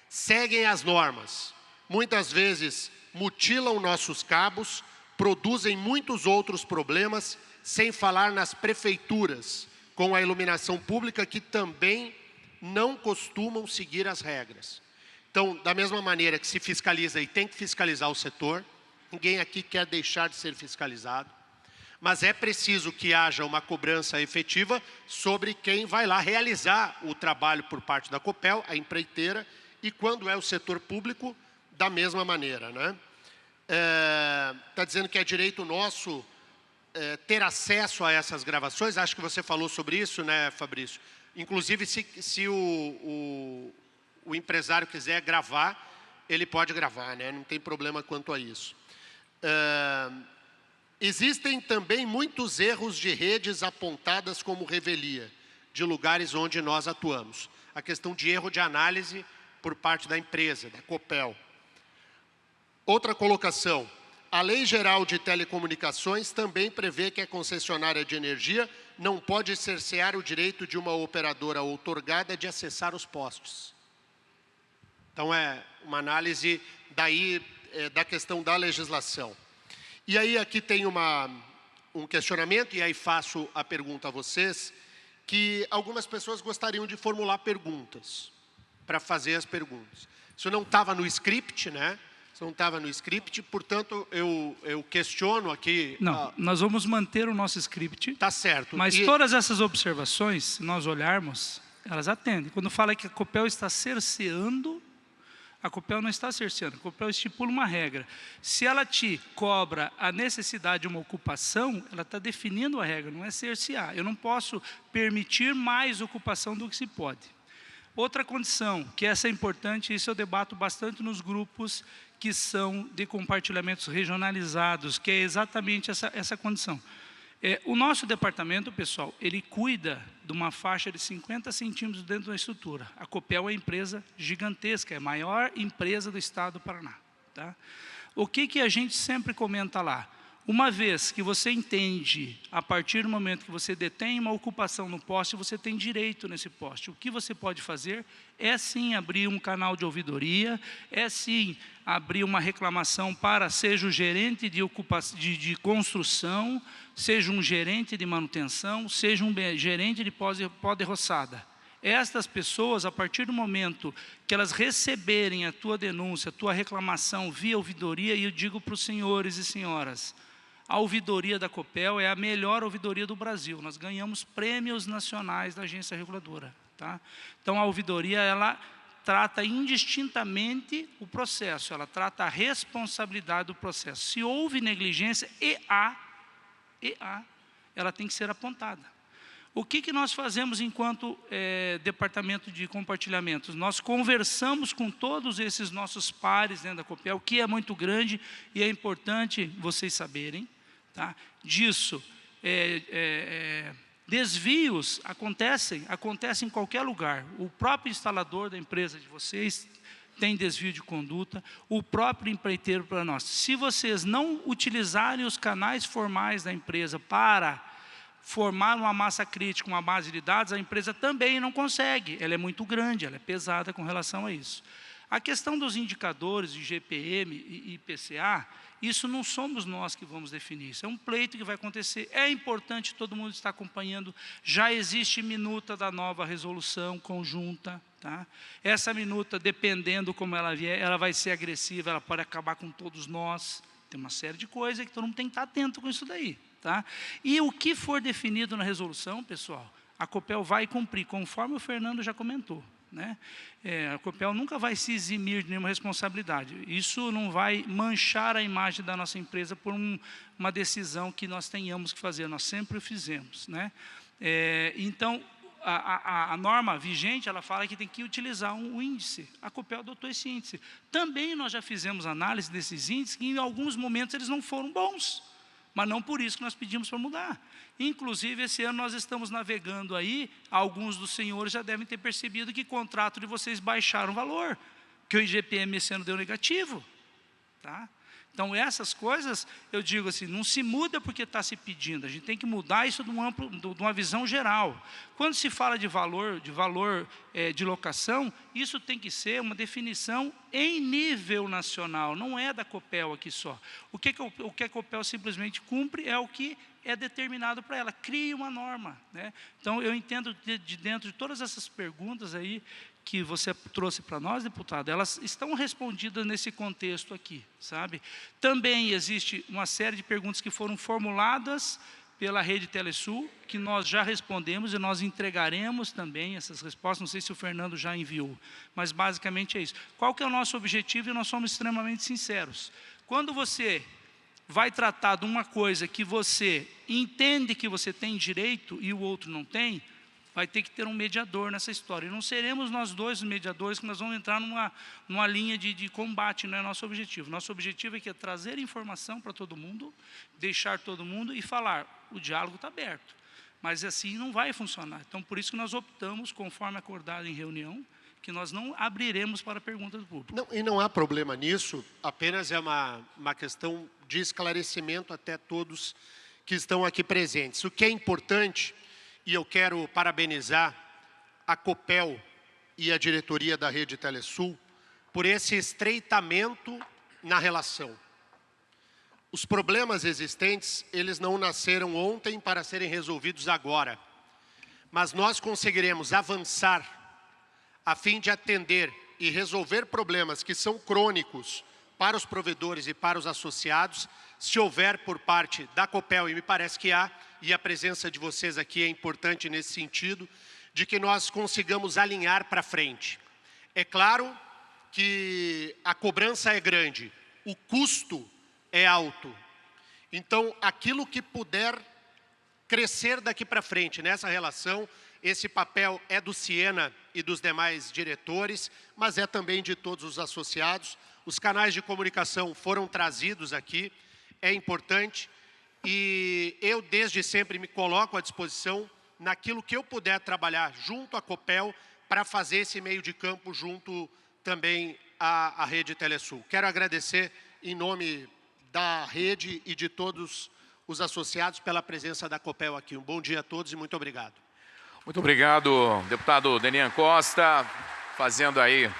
seguem as normas. Muitas vezes mutilam nossos cabos, produzem muitos outros problemas, sem falar nas prefeituras, com a iluminação pública, que também não costumam seguir as regras. Então, da mesma maneira que se fiscaliza e tem que fiscalizar o setor, ninguém aqui quer deixar de ser fiscalizado, mas é preciso que haja uma cobrança efetiva sobre quem vai lá realizar o trabalho por parte da Copel, a empreiteira, e quando é o setor público, da mesma maneira, né? Está dizendo que é direito nosso ter acesso a essas gravações, acho que você falou sobre isso, né, Fabrício? Inclusive, se o empresário quiser gravar, ele pode gravar, né? Não tem problema quanto a isso. Existem também muitos erros de redes apontadas como revelia, de lugares onde nós atuamos. A questão de erro de análise por parte da empresa, da Copel. Outra colocação, a Lei Geral de Telecomunicações também prevê que a concessionária de energia não pode cercear o direito de uma operadora outorgada de acessar os postes. Então, é uma análise daí, da questão da legislação. E aí, aqui tem um questionamento, e aí faço a pergunta a vocês, que algumas pessoas gostariam de formular perguntas, para fazer as perguntas. Isso não estava no script, né? Isso não estava no script, portanto, eu questiono aqui... Não, nós vamos manter o nosso script. Tá certo. Mas todas essas observações, se nós olharmos, elas atendem. Quando fala que a Copel está cerceando, a Copel não está cerceando, a Copel estipula uma regra. Se ela te cobra a necessidade de uma ocupação, ela está definindo a regra, não é cercear. Eu não posso permitir mais ocupação do que se pode. Outra condição, que essa é importante, isso eu debato bastante nos grupos que são de compartilhamentos regionalizados, que é exatamente essa condição. O nosso departamento, pessoal, ele cuida de uma faixa de 50 centímetros dentro da estrutura. A Copel é uma empresa gigantesca, é a maior empresa do estado do Paraná. Tá? O que a gente sempre comenta lá? Uma vez que você entende, a partir do momento que você detém uma ocupação no poste, você tem direito nesse poste. O que você pode fazer é sim abrir um canal de ouvidoria, é sim abrir uma reclamação para, seja o gerente de construção, seja um gerente de manutenção, seja um gerente de pó de roçada. Estas pessoas, a partir do momento que elas receberem a tua denúncia, a tua reclamação via ouvidoria, e eu digo para os senhores e senhoras, a ouvidoria da Copel é a melhor ouvidoria do Brasil. Nós ganhamos prêmios nacionais da agência reguladora. Tá? Então, a ouvidoria, ela trata indistintamente o processo, ela trata a responsabilidade do processo. Se houve negligência, ela tem que ser apontada. O que nós fazemos enquanto departamento de compartilhamentos? Nós conversamos com todos esses nossos pares dentro da Copel, que é muito grande e é importante vocês saberem, tá? Disso. Desvios acontecem em qualquer lugar. O próprio instalador da empresa de vocês tem desvio de conduta, o próprio empreiteiro para nós. Se vocês não utilizarem os canais formais da empresa para formar uma massa crítica, uma base de dados, a empresa também não consegue. Ela é muito grande, ela é pesada com relação a isso. A questão dos indicadores de GPM e IPCA, isso não somos nós que vamos definir, isso é um pleito que vai acontecer. É importante todo mundo estar acompanhando, já existe minuta da nova resolução conjunta, tá? Essa minuta, dependendo como ela vier, ela vai ser agressiva, ela pode acabar com todos nós, tem uma série de coisas que todo mundo tem que estar atento com isso daí, tá? E o que for definido na resolução, pessoal, a Copel vai cumprir, conforme o Fernando já comentou, né? A Copel nunca vai se eximir de nenhuma responsabilidade. Isso não vai manchar a imagem da nossa empresa por uma decisão que nós tenhamos que fazer. Nós sempre o fizemos, né? Então, a norma vigente, ela fala que tem que utilizar um índice. A Copel adotou esse índice. Também nós já fizemos análise desses índices, que em alguns momentos eles não foram bons. Mas não por isso que nós pedimos para mudar. Inclusive, esse ano nós estamos navegando aí, alguns dos senhores já devem ter percebido que o contrato de vocês baixaram o valor, que o IGPM esse ano deu negativo. Tá? Então, essas coisas, eu digo assim, não se muda porque está se pedindo, a gente tem que mudar isso de uma visão geral. Quando se fala de valor de locação, isso tem que ser uma definição em nível nacional, não é da Copel aqui só. O que a Copel simplesmente cumpre é o que é determinado para ela, cria uma norma, né? Então, eu entendo de dentro de todas essas perguntas aí, que você trouxe para nós, deputado, elas estão respondidas nesse contexto aqui, sabe? Também existe uma série de perguntas que foram formuladas pela Rede Telesul, que nós já respondemos e nós entregaremos também essas respostas, não sei se o Fernando já enviou, mas basicamente é isso. Qual que é o nosso objetivo? E nós somos extremamente sinceros. Quando você vai tratar de uma coisa que você entende que você tem direito e o outro não tem, vai ter que ter um mediador nessa história. E não seremos nós dois os mediadores, que nós vamos entrar numa linha de combate, não é nosso objetivo. Nosso objetivo é que é trazer informação para todo mundo, deixar todo mundo e falar, o diálogo está aberto. Mas assim não vai funcionar. Então, por isso que nós optamos, conforme acordado em reunião, que nós não abriremos para perguntas do público. Não, e não há problema nisso, apenas é uma questão de esclarecimento até todos que estão aqui presentes. O que é importante, e eu quero parabenizar a Copel e a diretoria da Rede Telesul por esse estreitamento na relação. Os problemas existentes, eles não nasceram ontem para serem resolvidos agora. Mas nós conseguiremos avançar a fim de atender e resolver problemas que são crônicos para os provedores e para os associados, se houver por parte da Copel, e me parece que há, e a presença de vocês aqui é importante nesse sentido, de que nós consigamos alinhar para frente. É claro que a cobrança é grande, o custo é alto. Então, aquilo que puder crescer daqui para frente nessa relação, esse papel é do Siena e dos demais diretores, mas é também de todos os associados. Os canais de comunicação foram trazidos aqui, é importante, e eu desde sempre me coloco à disposição naquilo que eu puder trabalhar junto à Copel para fazer esse meio de campo junto também à Rede Telesul. Quero agradecer em nome da rede e de todos os associados pela presença da Copel aqui. Um bom dia a todos e muito obrigado. Muito obrigado, deputado Denian Costa, fazendo aí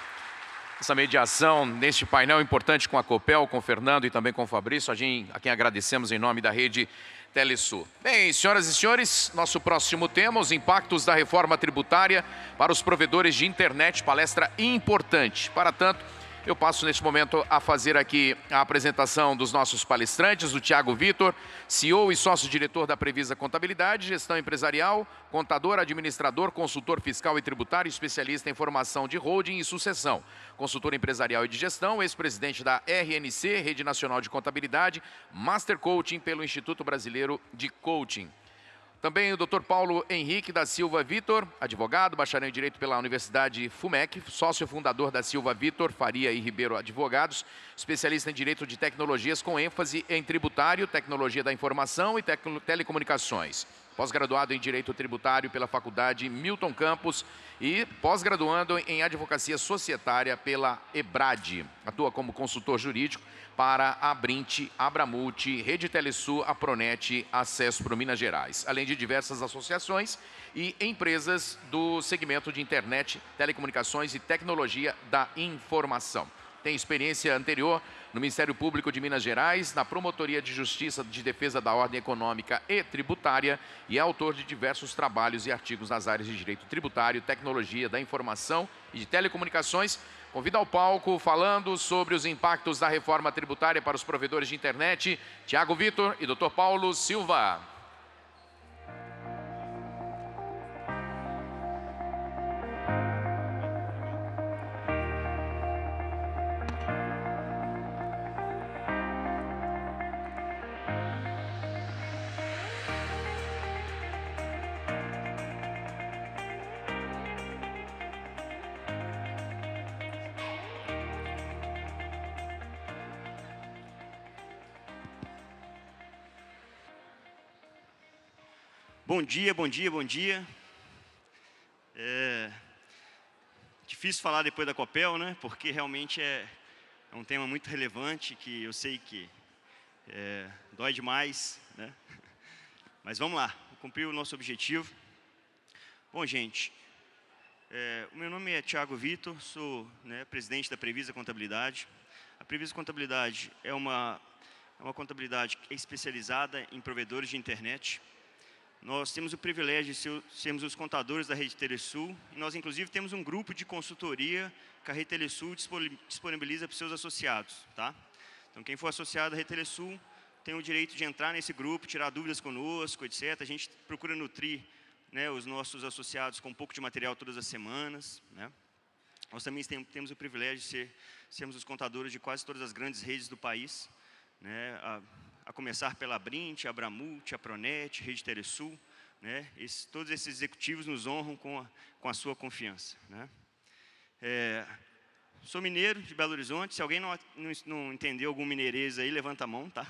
essa mediação neste painel importante com a Copel, com o Fernando e também com o Fabrício, a quem agradecemos em nome da Rede Telesul. Bem, senhoras e senhores, nosso próximo tema, os impactos da reforma tributária para os provedores de internet, palestra importante. Para tanto, eu passo neste momento a fazer aqui a apresentação dos nossos palestrantes, o Tiago Vitor, CEO e sócio-diretor da Previsa Contabilidade, Gestão Empresarial, contador, administrador, consultor fiscal e tributário, especialista em formação de holding e sucessão, consultor empresarial e de gestão, ex-presidente da RNC, Rede Nacional de Contabilidade, Master Coaching pelo Instituto Brasileiro de Coaching. Também o Dr. Paulo Henrique da Silva Vitor, advogado, bacharel em Direito pela Universidade FUMEC, sócio fundador da Silva Vitor, Faria e Ribeiro Advogados, especialista em Direito de Tecnologias com ênfase em tributário, tecnologia da informação e telecomunicações. Pós-graduado em Direito Tributário pela Faculdade Milton Campos e pós-graduando em Advocacia Societária pela EBRAD. Atua como consultor jurídico para a Brint, Abramult, Rede Telesul, a Pronet, Acesso para Minas Gerais, além de diversas associações e empresas do segmento de internet, telecomunicações e tecnologia da informação. Tem experiência anterior no Ministério Público de Minas Gerais, na Promotoria de Justiça de Defesa da Ordem Econômica e Tributária e é autor de diversos trabalhos e artigos nas áreas de Direito Tributário, Tecnologia da Informação e de Telecomunicações. Convido ao palco, falando sobre os impactos da reforma tributária para os provedores de internet, Tiago Vitor e Dr. Paulo Silva. Bom dia, bom dia, bom dia. É difícil falar depois da Copel, né? Porque realmente é um tema muito relevante que eu sei que dói demais, né? Mas vamos lá, cumprir o nosso objetivo. Bom, gente, o meu nome é Tiago Vitor, sou presidente da Previsa Contabilidade. A Previsa Contabilidade é uma contabilidade especializada em provedores de internet. Nós temos o privilégio de sermos os contadores da Rede Telesul e nós, inclusive, temos um grupo de consultoria que a Rede Telesul disponibiliza para os seus associados. Tá? Então, quem for associado à Rede Telesul tem o direito de entrar nesse grupo, tirar dúvidas conosco, etc. A gente procura nutrir os nossos associados com um pouco de material todas as semanas. Né? Nós também temos o privilégio de sermos os contadores de quase todas as grandes redes do país, né? A começar pela Brint, a Abramult, a Pronet, Rede Telesul, né? Todos esses executivos nos honram com a sua confiança. Né? Sou mineiro de Belo Horizonte, se alguém não entendeu algum mineirês aí, levanta a mão, tá?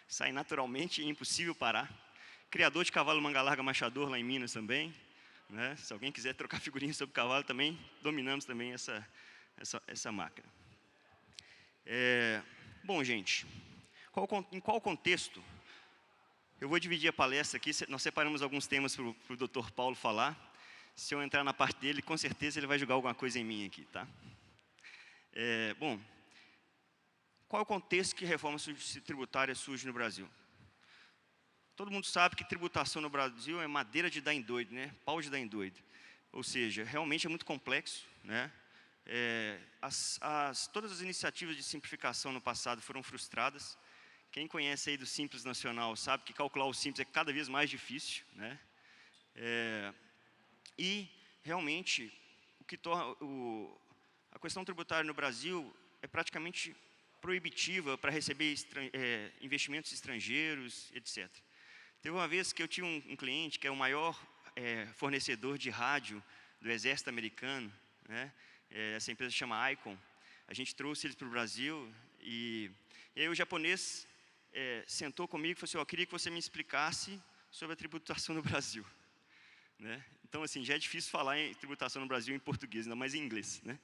Sai naturalmente, é impossível parar. Criador de cavalo manga larga machador lá em Minas também, né? Se alguém quiser trocar figurinha sobre cavalo também, dominamos também essa máquina. Bom, gente, em qual contexto? Eu vou dividir a palestra aqui, nós separamos alguns temas para o Dr. Paulo falar. Se eu entrar na parte dele, com certeza ele vai jogar alguma coisa em mim aqui, tá? Bom, qual é o contexto que a reforma tributária surge no Brasil? Todo mundo sabe que tributação no Brasil é madeira de dar em doido, né? Pau de dar em doido. Ou seja, realmente é muito complexo, né? Todas as iniciativas de simplificação no passado foram frustradas. Quem conhece aí do Simples Nacional sabe que calcular o Simples é cada vez mais difícil, né? E, realmente, o que torna a questão tributária no Brasil é praticamente proibitiva para receber investimentos estrangeiros, etc. Teve uma vez que eu tinha um cliente que é o maior fornecedor de rádio do Exército Americano, né? Essa empresa se chama Icon. A gente trouxe eles para o Brasil e aí o japonês sentou comigo e falou assim: eu queria que você me explicasse sobre a tributação no Brasil. Né? Então, assim, já é difícil falar em tributação no Brasil em português, ainda mais em inglês. Né?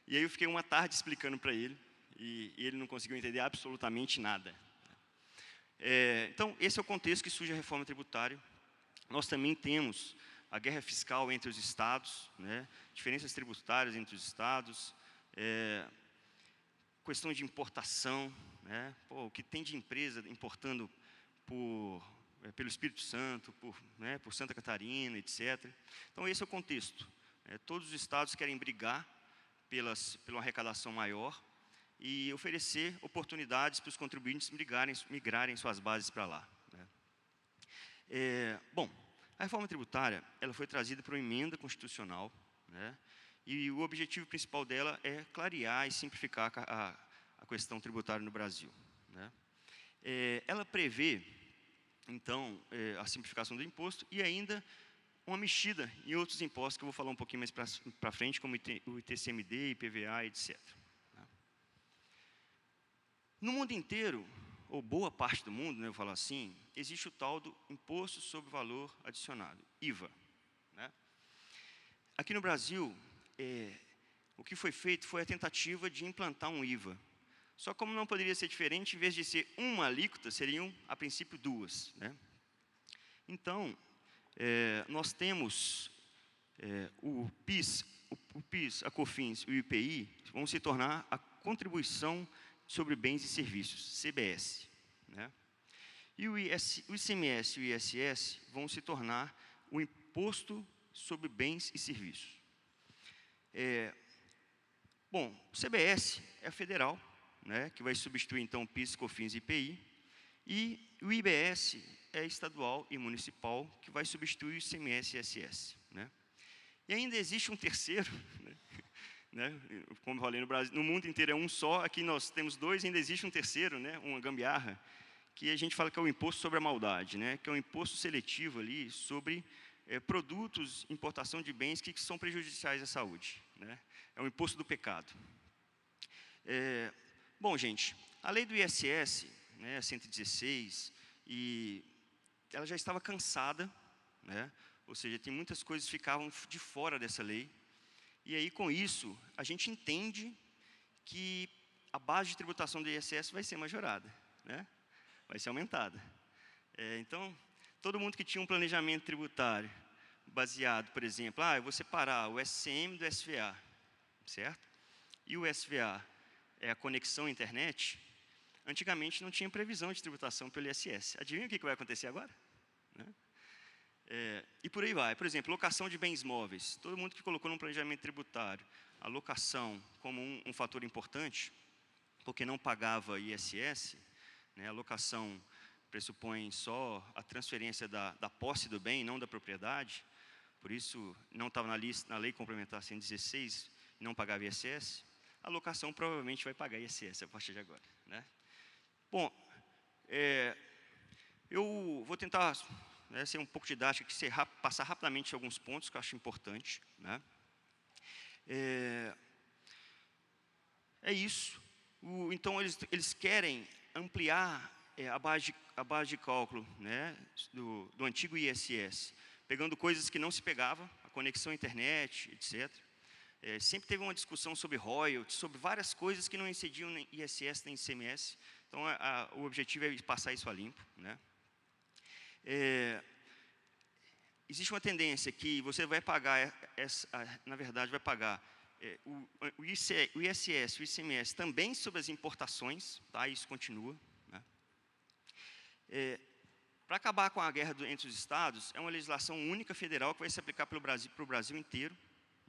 E aí eu fiquei uma tarde explicando para ele e ele não conseguiu entender absolutamente nada. Então, esse é o contexto que surge a reforma tributária. Nós também temos a guerra fiscal entre os estados, né? Diferenças tributárias entre os estados, questão de importação, né? O que tem de empresa importando pelo Espírito Santo, por Santa Catarina, etc. Então, esse é o contexto. Todos os estados querem brigar pela arrecadação maior e oferecer oportunidades para os contribuintes migrarem suas bases para lá. Né? Bom, a reforma tributária ela foi trazida por uma emenda constitucional, né? E o objetivo principal dela é clarear e simplificar a questão tributária no Brasil. Né? Ela prevê Então, a simplificação do imposto e ainda uma mexida em outros impostos, que eu vou falar um pouquinho mais para frente, como o ITCMD, IPVA, etc. No mundo inteiro, ou boa parte do mundo, né, eu falo assim, existe o tal do Imposto sobre Valor Adicionado, IVA. Né? Aqui no Brasil, o que foi feito foi a tentativa de implantar um IVA. Só como não poderia ser diferente, em vez de ser uma alíquota, seriam, a princípio, duas. Né? Então, nós temos o PIS, a COFINS e o IPI vão se tornar a contribuição sobre bens e serviços, CBS. Né? E o ICMS e o ISS vão se tornar o Imposto sobre Bens e Serviços. Bom, o CBS é federal, né, que vai substituir então o PIS, COFINS e IPI, e o IBS é estadual e municipal, que vai substituir o ICMS e ISS. Né? E ainda existe um terceiro, né, como eu falei no Brasil, no mundo inteiro é um só, aqui nós temos dois, ainda existe um terceiro, né, uma gambiarra, que a gente fala que é o imposto sobre a maldade, né, que é um imposto seletivo ali sobre produtos, importação de bens que são prejudiciais à saúde. Né? É o imposto do pecado. Bom, gente, a lei do ISS, né, 116, e ela já estava cansada, né, ou seja, tem muitas coisas que ficavam de fora dessa lei, e aí com isso, a gente entende que a base de tributação do ISS vai ser majorada, né, vai ser aumentada. Então, todo mundo que tinha um planejamento tributário baseado, por exemplo, eu vou separar o SCM do SVA, certo? E o SVA é a conexão à internet, antigamente não tinha previsão de tributação pelo ISS. Adivinha o que vai acontecer agora? Né? E por aí vai. Por exemplo, locação de bens móveis. Todo mundo que colocou no planejamento tributário a locação como um fator importante, porque não pagava ISS, né, a locação pressupõe só a transferência da posse do bem, não da propriedade, por isso não estava na lei complementar 116, não pagava ISS, a locação provavelmente vai pagar ISS a partir de agora. Né? Bom, eu vou tentar ser um pouco didático, passar rapidamente alguns pontos que eu acho importante. Né? É isso. Então, eles querem ampliar a base de cálculo, né, do antigo ISS, pegando coisas que não se pegavam, a conexão à internet, etc. Sempre teve uma discussão sobre royalties, sobre várias coisas que não incidiam nem ISS nem ICMS. Então, o objetivo é passar isso a limpo. Né? Existe uma tendência que você vai pagar, na verdade, vai pagar o ISS, o ICMS também sobre as importações, tá? Isso continua. Né? Para acabar com a guerra entre os estados, é uma legislação única federal que vai se aplicar para o Brasil inteiro.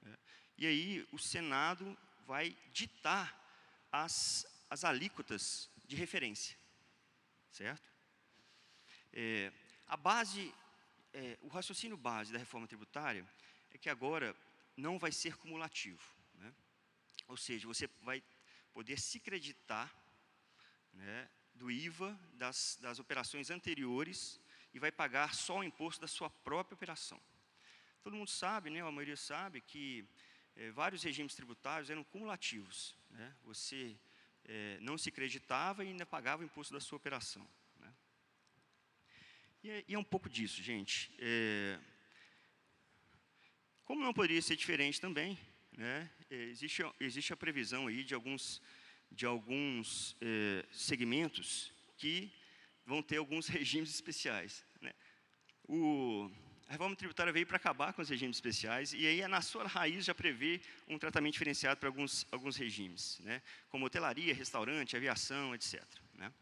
Né? E aí o Senado vai ditar as alíquotas de referência, certo? O raciocínio base da reforma tributária é que agora não vai ser cumulativo. Né? Ou seja, você vai poder se creditar, né, do IVA das operações anteriores e vai pagar só o imposto da sua própria operação. Todo mundo sabe, né, a maioria sabe, que vários regimes tributários eram cumulativos. Né? Você não se creditava e ainda pagava o imposto da sua operação. Né? E é um pouco disso, gente. Como não poderia ser diferente também, né, existe a previsão aí de alguns segmentos que vão ter alguns regimes especiais. Né? A reforma tributária veio para acabar com os regimes especiais e aí, na sua raiz, já prevê um tratamento diferenciado para alguns regimes, né? Como hotelaria, restaurante, aviação, etc. Né?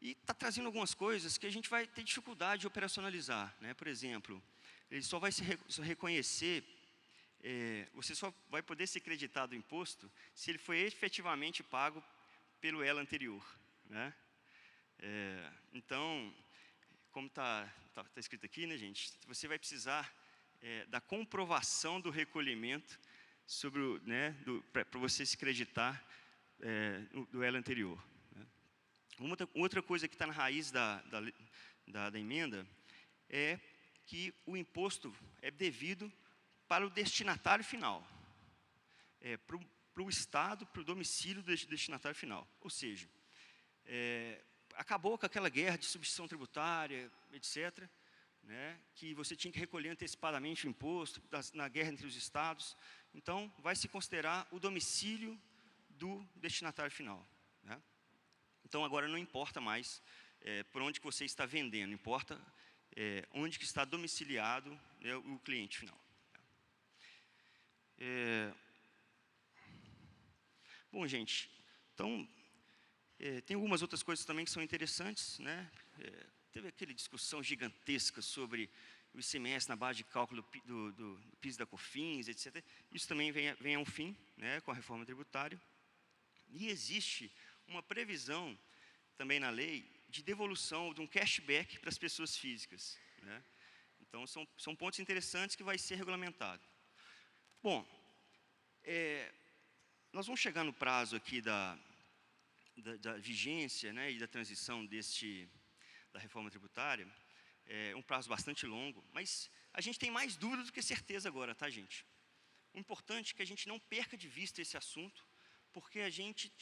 E está trazendo algumas coisas que a gente vai ter dificuldade de operacionalizar. Né? Por exemplo, ele só vai se reconhecer, você só vai poder ser creditado do imposto se ele foi efetivamente pago pelo elo anterior. Né? Então, como está escrito aqui, né, gente, você vai precisar da comprovação do recolhimento sobre para você se creditar do elo anterior. Né? Outra coisa que está na raiz da emenda é que o imposto é devido para o destinatário final, para o estado, para o domicílio do destinatário final. Ou seja, acabou com aquela guerra de substituição tributária, etc., né, que você tinha que recolher antecipadamente o imposto na guerra entre os estados. Então, vai se considerar o domicílio do destinatário final, né? Então, agora não importa mais por onde que você está vendendo, importa onde que está domiciliado, né, o cliente final. Bom, gente, então, tem algumas outras coisas também que são interessantes, né? Teve aquela discussão gigantesca sobre o ICMS na base de cálculo do PIS da COFINS, etc. Isso também vem a um fim, né, com a reforma tributária. E existe uma previsão também na lei de devolução de um cashback para as pessoas físicas, né? Então, são pontos interessantes que vai ser regulamentado. Bom, nós vamos chegar no prazo aqui da vigência, né, e da transição da reforma tributária. É um prazo bastante longo, mas a gente tem mais dúvida do que certeza agora, tá, gente? O importante é que a gente não perca de vista esse assunto, porque a gente,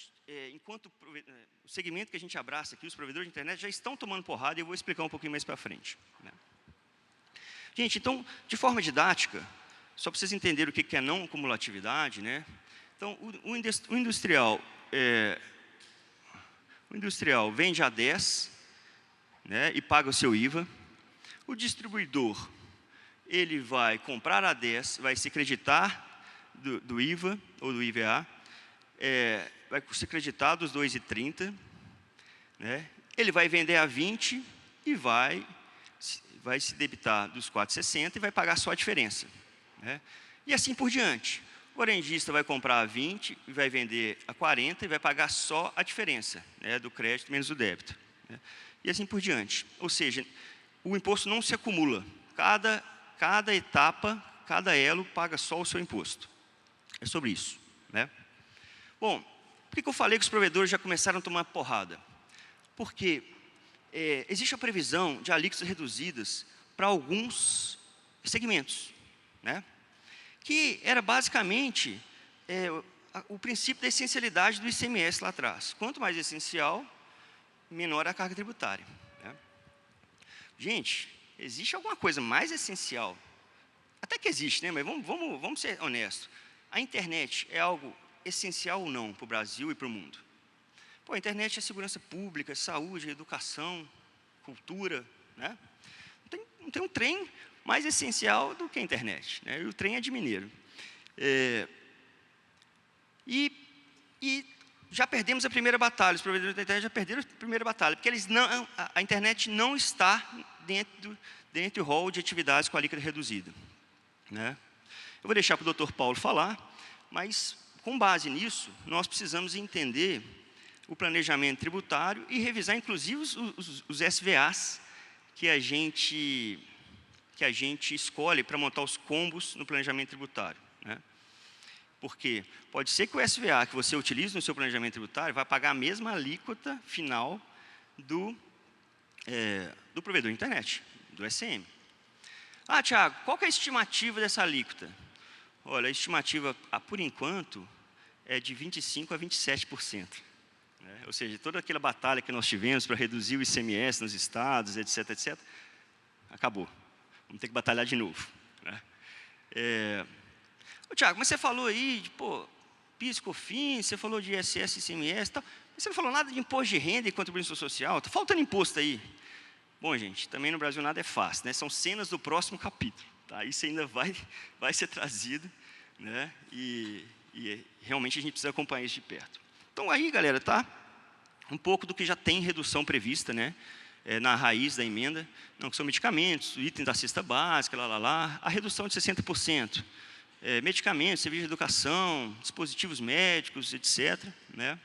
o segmento que a gente abraça aqui, os provedores de internet, já estão tomando porrada, e eu vou explicar um pouquinho mais para frente, né? Gente, então, de forma didática, só para vocês entenderem o que é não cumulatividade, né? Então, o industrial vende a 10, né, e paga o seu IVA. O distribuidor, ele vai comprar a 10, vai se creditar do IVA ou do IVA, vai se creditar dos 2,30, né? Ele vai vender a 20 e vai se debitar dos 4,60 e vai pagar só a diferença, né? E assim por diante. O varejista vai comprar a 20 e vai vender a 40 e vai pagar só a diferença, né, do crédito menos o débito, né? E assim por diante. Ou seja, o imposto não se acumula. Cada etapa, cada elo paga só o seu imposto. É sobre isso, né? Bom, por que eu falei que os provedores já começaram a tomar porrada? Porque existe a previsão de alíquotas reduzidas para alguns segmentos, né? Que era basicamente o princípio da essencialidade do ICMS lá atrás. Quanto mais essencial, menor a carga tributária, né? Gente, existe alguma coisa mais essencial? Até que existe, né? Mas vamos ser honestos. A internet é algo essencial ou não para o Brasil e para o mundo? Pô, a internet é segurança pública, saúde, educação, cultura, né? Não tem um trem mais essencial do que a internet, né? E o trem é de mineiro. E já perdemos a primeira batalha, os provedores da internet já perderam a primeira batalha, porque a internet não está dentro do rol de atividades com alíquota reduzida, né? Eu vou deixar para o Dr. Paulo falar, mas com base nisso, nós precisamos entender o planejamento tributário e revisar, inclusive, os SVAs que a gente escolhe para montar os combos no planejamento tributário, né? Porque pode ser que o SVA que você utilize no seu planejamento tributário vai pagar a mesma alíquota final do provedor de internet, do SM. Ah, Tiago, qual que é a estimativa dessa alíquota? Olha, a estimativa, por enquanto, é de 25% a 27%. Né? Ou seja, toda aquela batalha que nós tivemos para reduzir o ICMS nos estados, etc., etc., acabou. Vamos ter que batalhar de novo, né? Tiago, mas você falou aí de PIS, COFINS, você falou de ISS, ICMS e tal, mas você não falou nada de imposto de renda e contribuição social, está faltando imposto aí. Bom, gente, também no Brasil nada é fácil, né? São cenas do próximo capítulo, tá? Isso ainda vai ser trazido, né? E realmente a gente precisa acompanhar isso de perto. Então aí, galera, tá um pouco do que já tem redução prevista, né? Na raiz da emenda, não, que são medicamentos, itens da cesta básica, a redução de 60%. Medicamentos, serviço de educação, dispositivos médicos, etc., né?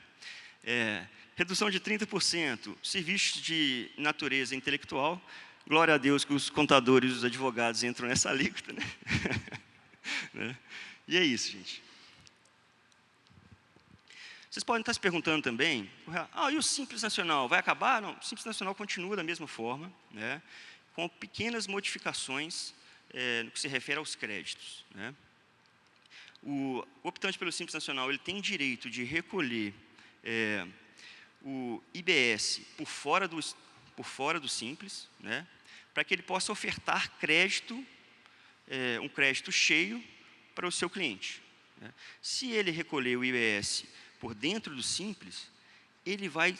Redução de 30%, serviços de natureza intelectual. Glória a Deus que os contadores e os advogados entram nessa alíquota, né? E é isso, gente. Vocês podem estar se perguntando também, e o Simples Nacional vai acabar? Não, o Simples Nacional continua da mesma forma, né, com pequenas modificações no que se refere aos créditos. Né. O optante pelo Simples Nacional ele tem direito de recolher o IBS por fora do Simples, né, para que ele possa ofertar crédito, um crédito cheio para o seu cliente. Né. Se ele recolher o IBS por dentro do Simples, ele vai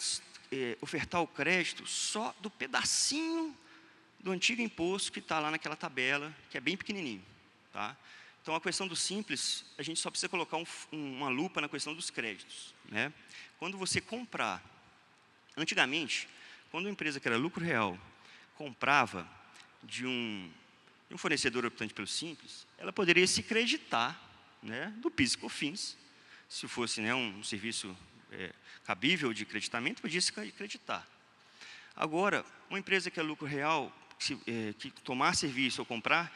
ofertar o crédito só do pedacinho do antigo imposto que está lá naquela tabela, que é bem pequenininho. Tá? Então, a questão do Simples, a gente só precisa colocar uma lupa na questão dos créditos. Né? Quando você comprar, antigamente, quando uma empresa que era lucro real comprava de um fornecedor optante pelo Simples, ela poderia se creditar, né, do PIS e COFINS. Se fosse, né, um serviço cabível de creditamento, podia se creditar. Agora, uma empresa que é lucro real, que tomar serviço ou comprar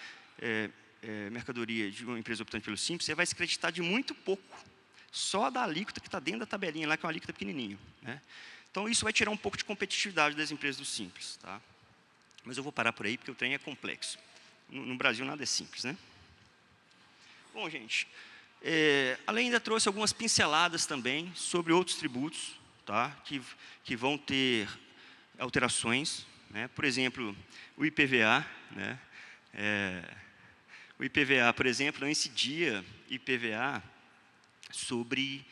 mercadoria de uma empresa optante pelo Simples, você vai se creditar de muito pouco, só da alíquota que está dentro da tabelinha lá, que é uma alíquota pequenininho. Né? Então, isso vai tirar um pouco de competitividade das empresas do Simples. Tá? Mas eu vou parar por aí, porque o trem é complexo. No Brasil, nada é simples. Né? Bom, gente, a lei ainda trouxe algumas pinceladas também sobre outros tributos, tá? que vão ter alterações. Né? Por exemplo, o IPVA. Né? O IPVA, por exemplo, não incidia IPVA sobre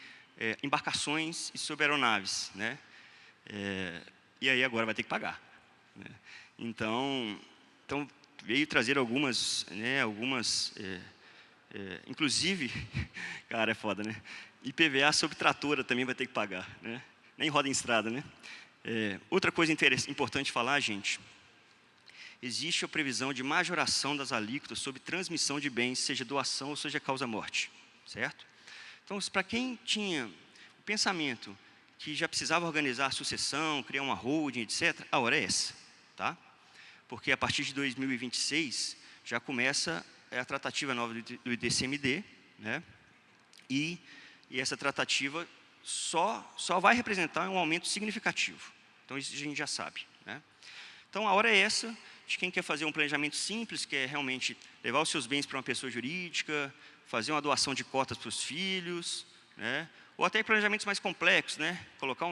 embarcações e sobre aeronaves. Né? E aí agora vai ter que pagar. Né? Então veio trazer algumas, né, inclusive, cara, é foda, né? IPVA sobre tratora também vai ter que pagar, né? Nem roda em estrada, né? Outra coisa importante falar, gente, existe a previsão de majoração das alíquotas sobre transmissão de bens, seja doação ou seja causa-morte, certo? Então, para quem tinha o pensamento que já precisava organizar a sucessão, criar uma holding, etc., a hora é essa, tá? Porque a partir de 2026 já começa a tratativa nova do IDCMD, né? E essa tratativa só vai representar um aumento significativo. Então, isso a gente já sabe. Né? Então, a hora é essa de quem quer fazer um planejamento simples, que é realmente levar os seus bens para uma pessoa jurídica, fazer uma doação de cotas para os filhos, né? Ou até planejamentos mais complexos, né? Colocar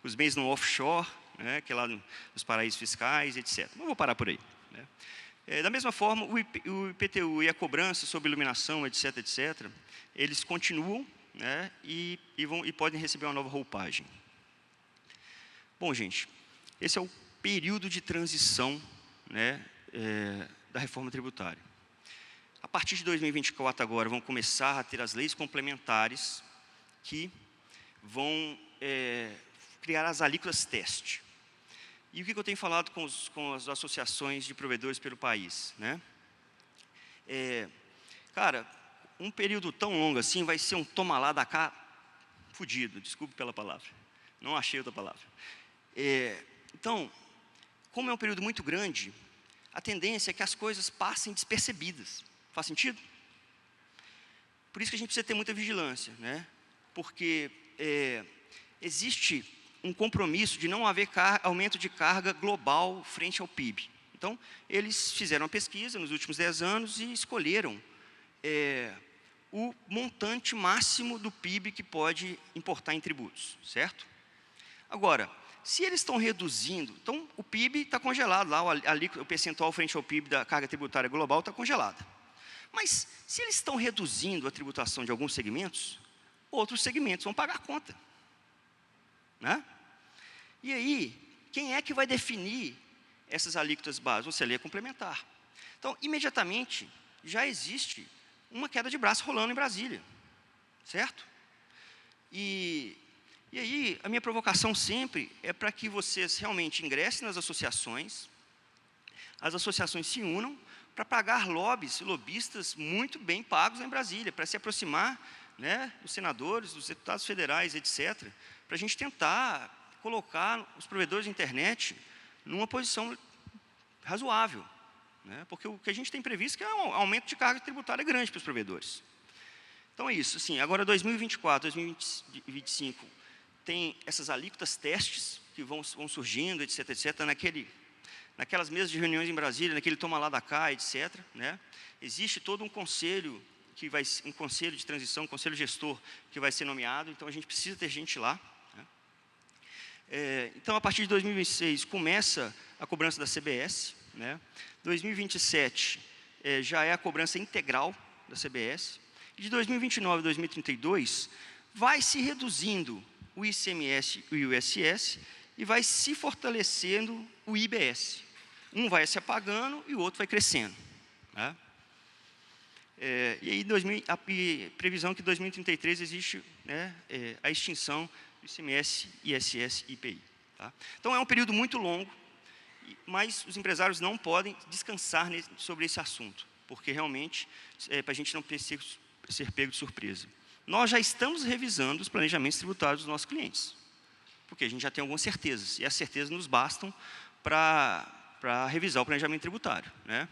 os bens no offshore, né? Que é lá nos paraísos fiscais, etc. Não vou parar por aí. Né? Da mesma forma, o IPTU e a cobrança sobre iluminação, etc., eles continuam, né? e podem receber uma nova roupagem. Bom, gente, esse é o período de transição, né, da reforma tributária. A partir de 2024 agora vão começar a ter as leis complementares que vão criar as alíquotas teste. E o que eu tenho falado com as associações de provedores pelo país? Né? Cara, um período tão longo assim vai ser um toma lá da cá fudido, desculpe pela palavra. Não achei outra palavra. Então, como é um período muito grande, a tendência é que as coisas passem despercebidas. Faz sentido? Por isso que a gente precisa ter muita vigilância, né? Porque existe um compromisso de não haver aumento de carga global frente ao PIB. Então, eles fizeram uma pesquisa nos últimos 10 anos e escolheram o montante máximo do PIB que pode importar em tributos, certo? Agora, se eles estão reduzindo, então o PIB está congelado lá, o percentual frente ao PIB da carga tributária global está congelada. Mas, se eles estão reduzindo a tributação de alguns segmentos, outros segmentos vão pagar a conta. Né? E aí, quem é que vai definir essas alíquotas básicas? Você lê complementar. Então, imediatamente, já existe uma queda de braço rolando em Brasília. Certo? E aí, a minha provocação sempre é para que vocês realmente ingressem nas associações, as associações se unam para pagar lobistas muito bem pagos em Brasília, para se aproximar, né, dos senadores, dos deputados federais, etc., para a gente tentar colocar os provedores de internet numa posição razoável. Né, porque o que a gente tem previsto é um aumento de carga tributária grande para os provedores. Então é isso. Assim, agora 2024, 2025, tem essas alíquotas testes que vão surgindo, etc., etc., naquelas mesas de reuniões em Brasília, naquele toma lá da cá, etc., né? Existe todo um conselho, um conselho de transição, um conselho gestor que vai ser nomeado, então a gente precisa ter gente lá. Né? Então, a partir de 2026, começa a cobrança da CBS. Né? 2027 já é a cobrança integral da CBS. E de 2029 a 2032, vai se reduzindo o ICMS e o ISS e vai se fortalecendo o IBS. Um vai se apagando e o outro vai crescendo. Né? E aí, a previsão que em 2033 existe, né, a extinção do ICMS, ISS e IPI. Tá? Então, é um período muito longo, mas os empresários não podem descansar sobre esse assunto, porque realmente, para a gente não ser pego de surpresa. Nós já estamos revisando os planejamentos tributários dos nossos clientes, porque a gente já tem algumas certezas, e as certezas nos bastam para revisar o planejamento tributário. Né?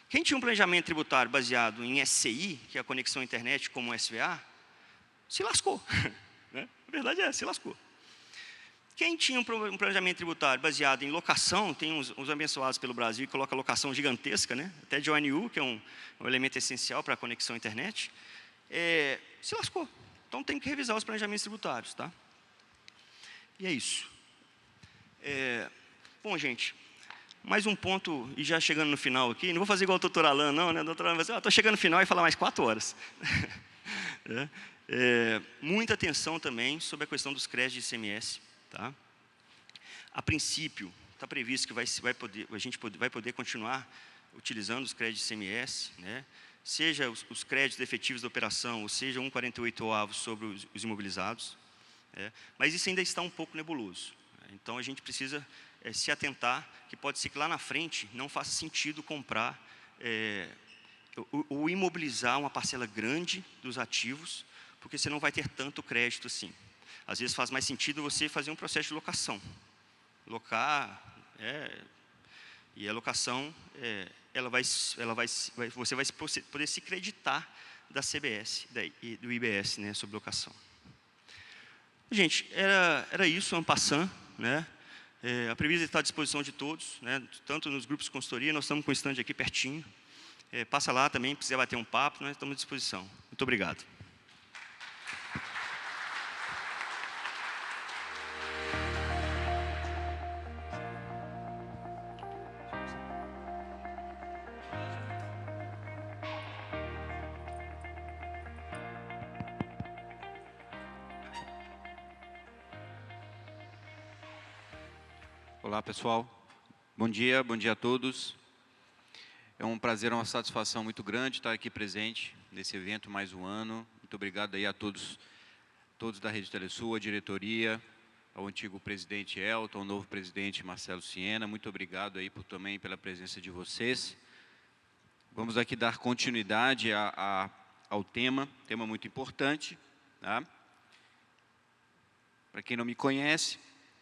Quem tinha um planejamento tributário baseado em SCI, que é a conexão à internet, como SVA, se lascou. Né? A verdade se lascou. Quem tinha um planejamento tributário baseado em locação, tem uns abençoados pelo Brasil que colocam locação gigantesca, né? Até de ONU, que é um elemento essencial para a conexão à internet, se lascou. Então, tem que revisar os planejamentos tributários. Tá? E é isso. Bom, gente, mais um ponto, e já chegando no final aqui, não vou fazer igual o doutor Alan, não, né? O doutor Alan vai dizer, estou chegando no final e falar mais 4 horas. Muita atenção também sobre a questão dos créditos de ICMS. Tá? A princípio, está previsto que a gente vai poder continuar utilizando os créditos de ICMS, né? Seja os créditos efetivos da operação, ou seja, 1,48 sobre os imobilizados. Mas isso ainda está um pouco nebuloso. Então, a gente precisa se atentar que pode ser que lá na frente não faça sentido comprar ou imobilizar uma parcela grande dos ativos, porque você não vai ter tanto crédito assim. Às vezes faz mais sentido você fazer um processo de locação. Locar, e a locação, você vai poder se creditar da CBS e do IBS, né, sobre locação. Gente, era isso, en passant, né? A Previsa está à disposição de todos, né, tanto nos grupos de consultoria, nós estamos com o stand aqui pertinho. Passa lá também, se quiser bater um papo, nós estamos à disposição. Muito obrigado. Olá, pessoal. Bom dia a todos. É um prazer, uma satisfação muito grande estar aqui presente nesse evento mais um ano. Muito obrigado aí a todos da Rede Telesul, a diretoria, ao antigo presidente Elton, ao novo presidente Marcelo Siena. Muito obrigado aí também pela presença de vocês. Vamos aqui dar continuidade ao tema muito importante. Tá? Para quem não me conhece,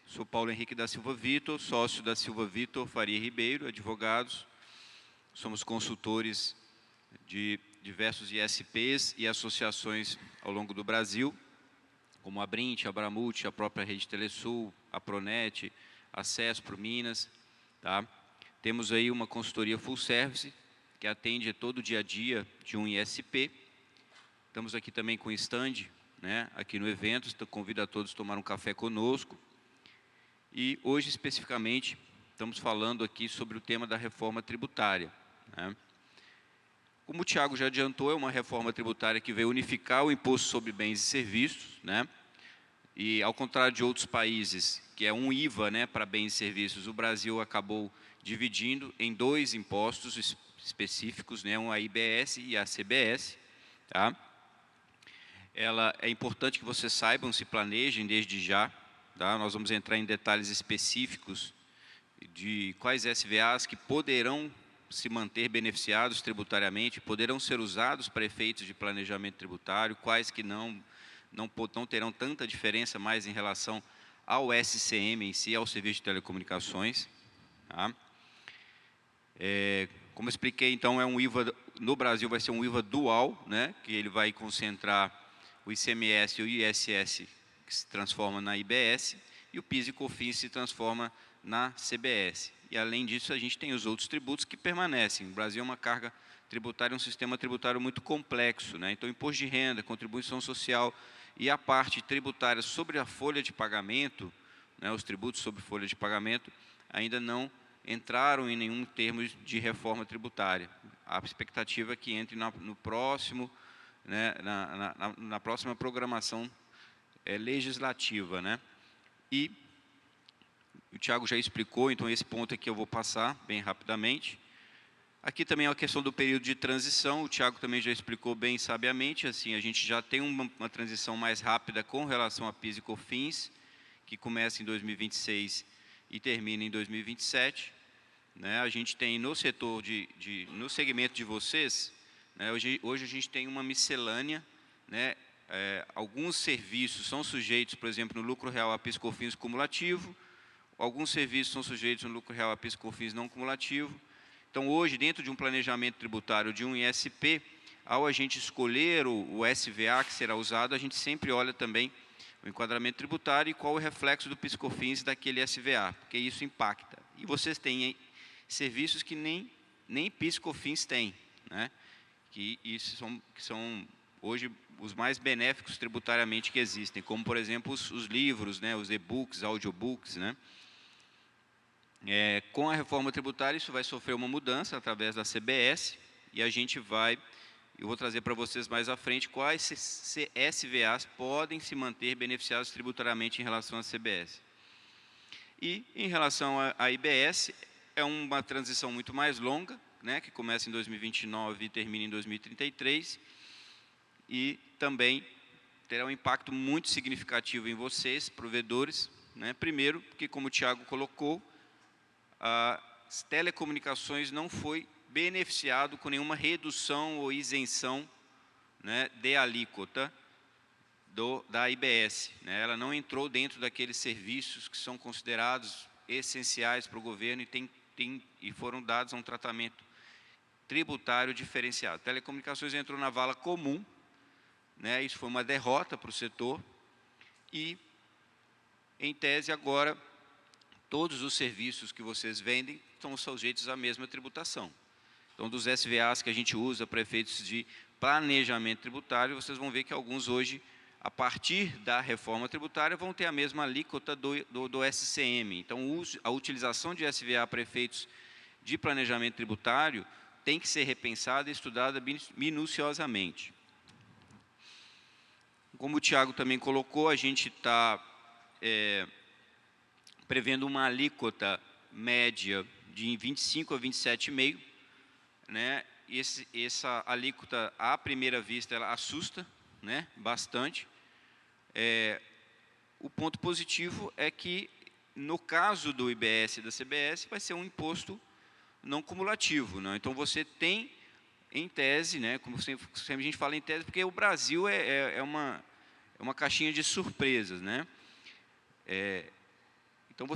sou Paulo Henrique da Silva Vitor, sócio da Silva Vitor Faria Ribeiro, advogados. Somos consultores de diversos ISPs e associações ao longo do Brasil, como a Brint, a Bramult, a própria Rede Telesul, a Pronet, a Cespro, Minas. Tá? Temos aí uma consultoria full service, que atende todo o dia a dia de um ISP. Estamos aqui também com stand, né, aqui no evento, convido a todos a tomar um café conosco. E hoje, especificamente, estamos falando aqui sobre o tema da reforma tributária. Né? Como o Thiago já adiantou, é uma reforma tributária que veio unificar o imposto sobre bens e serviços, né? E, ao contrário de outros países, que é um IVA, né, para bens e serviços, o Brasil acabou dividindo em 2 impostos específicos, né, um a IBS e a CBS. Tá? É importante que vocês saibam, se planejem desde já. Tá? Nós vamos entrar em detalhes específicos de quais SVAs que poderão se manter beneficiados tributariamente, poderão ser usados para efeitos de planejamento tributário, quais que não terão tanta diferença mais em relação ao SCM em si, ao Serviço de Telecomunicações. Tá? Como eu expliquei, então, é um IVA no Brasil vai ser um IVA dual, né, que ele vai concentrar o ICMS e o ISS, que se transforma na IBS, e o PIS e COFINS se transforma na CBS. E, além disso, a gente tem os outros tributos que permanecem. O Brasil é uma carga tributária, um sistema tributário muito complexo, né? Então, imposto de renda, contribuição social e a parte tributária sobre a folha de pagamento, né, os tributos sobre folha de pagamento, ainda não entraram em nenhum termo de reforma tributária. A expectativa é que entre no próximo, né, na próxima programação legislativa, né? E o Tiago já explicou, então esse ponto aqui eu vou passar bem rapidamente. Aqui também é a questão do período de transição, o Tiago também já explicou bem sabiamente, assim, a gente já tem uma transição mais rápida com relação a PIS e COFINS, que começa em 2026 e termina em 2027. Né? A gente tem no setor, no segmento de vocês, né, hoje a gente tem uma miscelânea, né, alguns serviços são sujeitos, por exemplo, no lucro real a PIS e COFINS cumulativo, alguns serviços são sujeitos no lucro real a PIS e COFINS não cumulativo. Então, hoje, dentro de um planejamento tributário de um ISP, ao a gente escolher o SVA que será usado, a gente sempre olha também o enquadramento tributário e qual o reflexo do PIS e COFINS daquele SVA, porque isso impacta. E vocês têm serviços que nem PIS e COFINS têm, né? Que são hoje os mais benéficos tributariamente que existem, como, por exemplo, os livros, né, os e-books, audiobooks, né? Com a reforma tributária, isso vai sofrer uma mudança através da CBS, e a gente eu vou trazer para vocês mais à frente quais SVAs podem se manter beneficiados tributariamente em relação à CBS. E, em relação à IBS, é uma transição muito mais longa, né, que começa em 2029 e termina em 2033, e também terá um impacto muito significativo em vocês, provedores, né? Primeiro, porque, como o Tiago colocou, as telecomunicações não foi beneficiado com nenhuma redução ou isenção, né, de alíquota da IBS. Né? Ela não entrou dentro daqueles serviços que são considerados essenciais para o governo e foram dados a um tratamento tributário diferenciado. Telecomunicações entrou na vala comum, né? Isso foi uma derrota para o setor e, em tese, agora, todos os serviços que vocês vendem estão sujeitos à mesma tributação. Então, dos SVAs que a gente usa para efeitos de planejamento tributário, vocês vão ver que alguns hoje, a partir da reforma tributária, vão ter a mesma alíquota do SCM. Então, a utilização de SVA para efeitos de planejamento tributário tem que ser repensada e estudada minuciosamente. Como o Tiago também colocou, a gente está prevendo uma alíquota média de 25 a 27,5%, né? Essa alíquota, à primeira vista, ela assusta, né, bastante. O ponto positivo é que, no caso do IBS e da CBS, vai ser um imposto não cumulativo. Né? Então, você tem, em tese, né, como sempre a gente fala em tese, porque o Brasil é uma caixinha de surpresas. Né?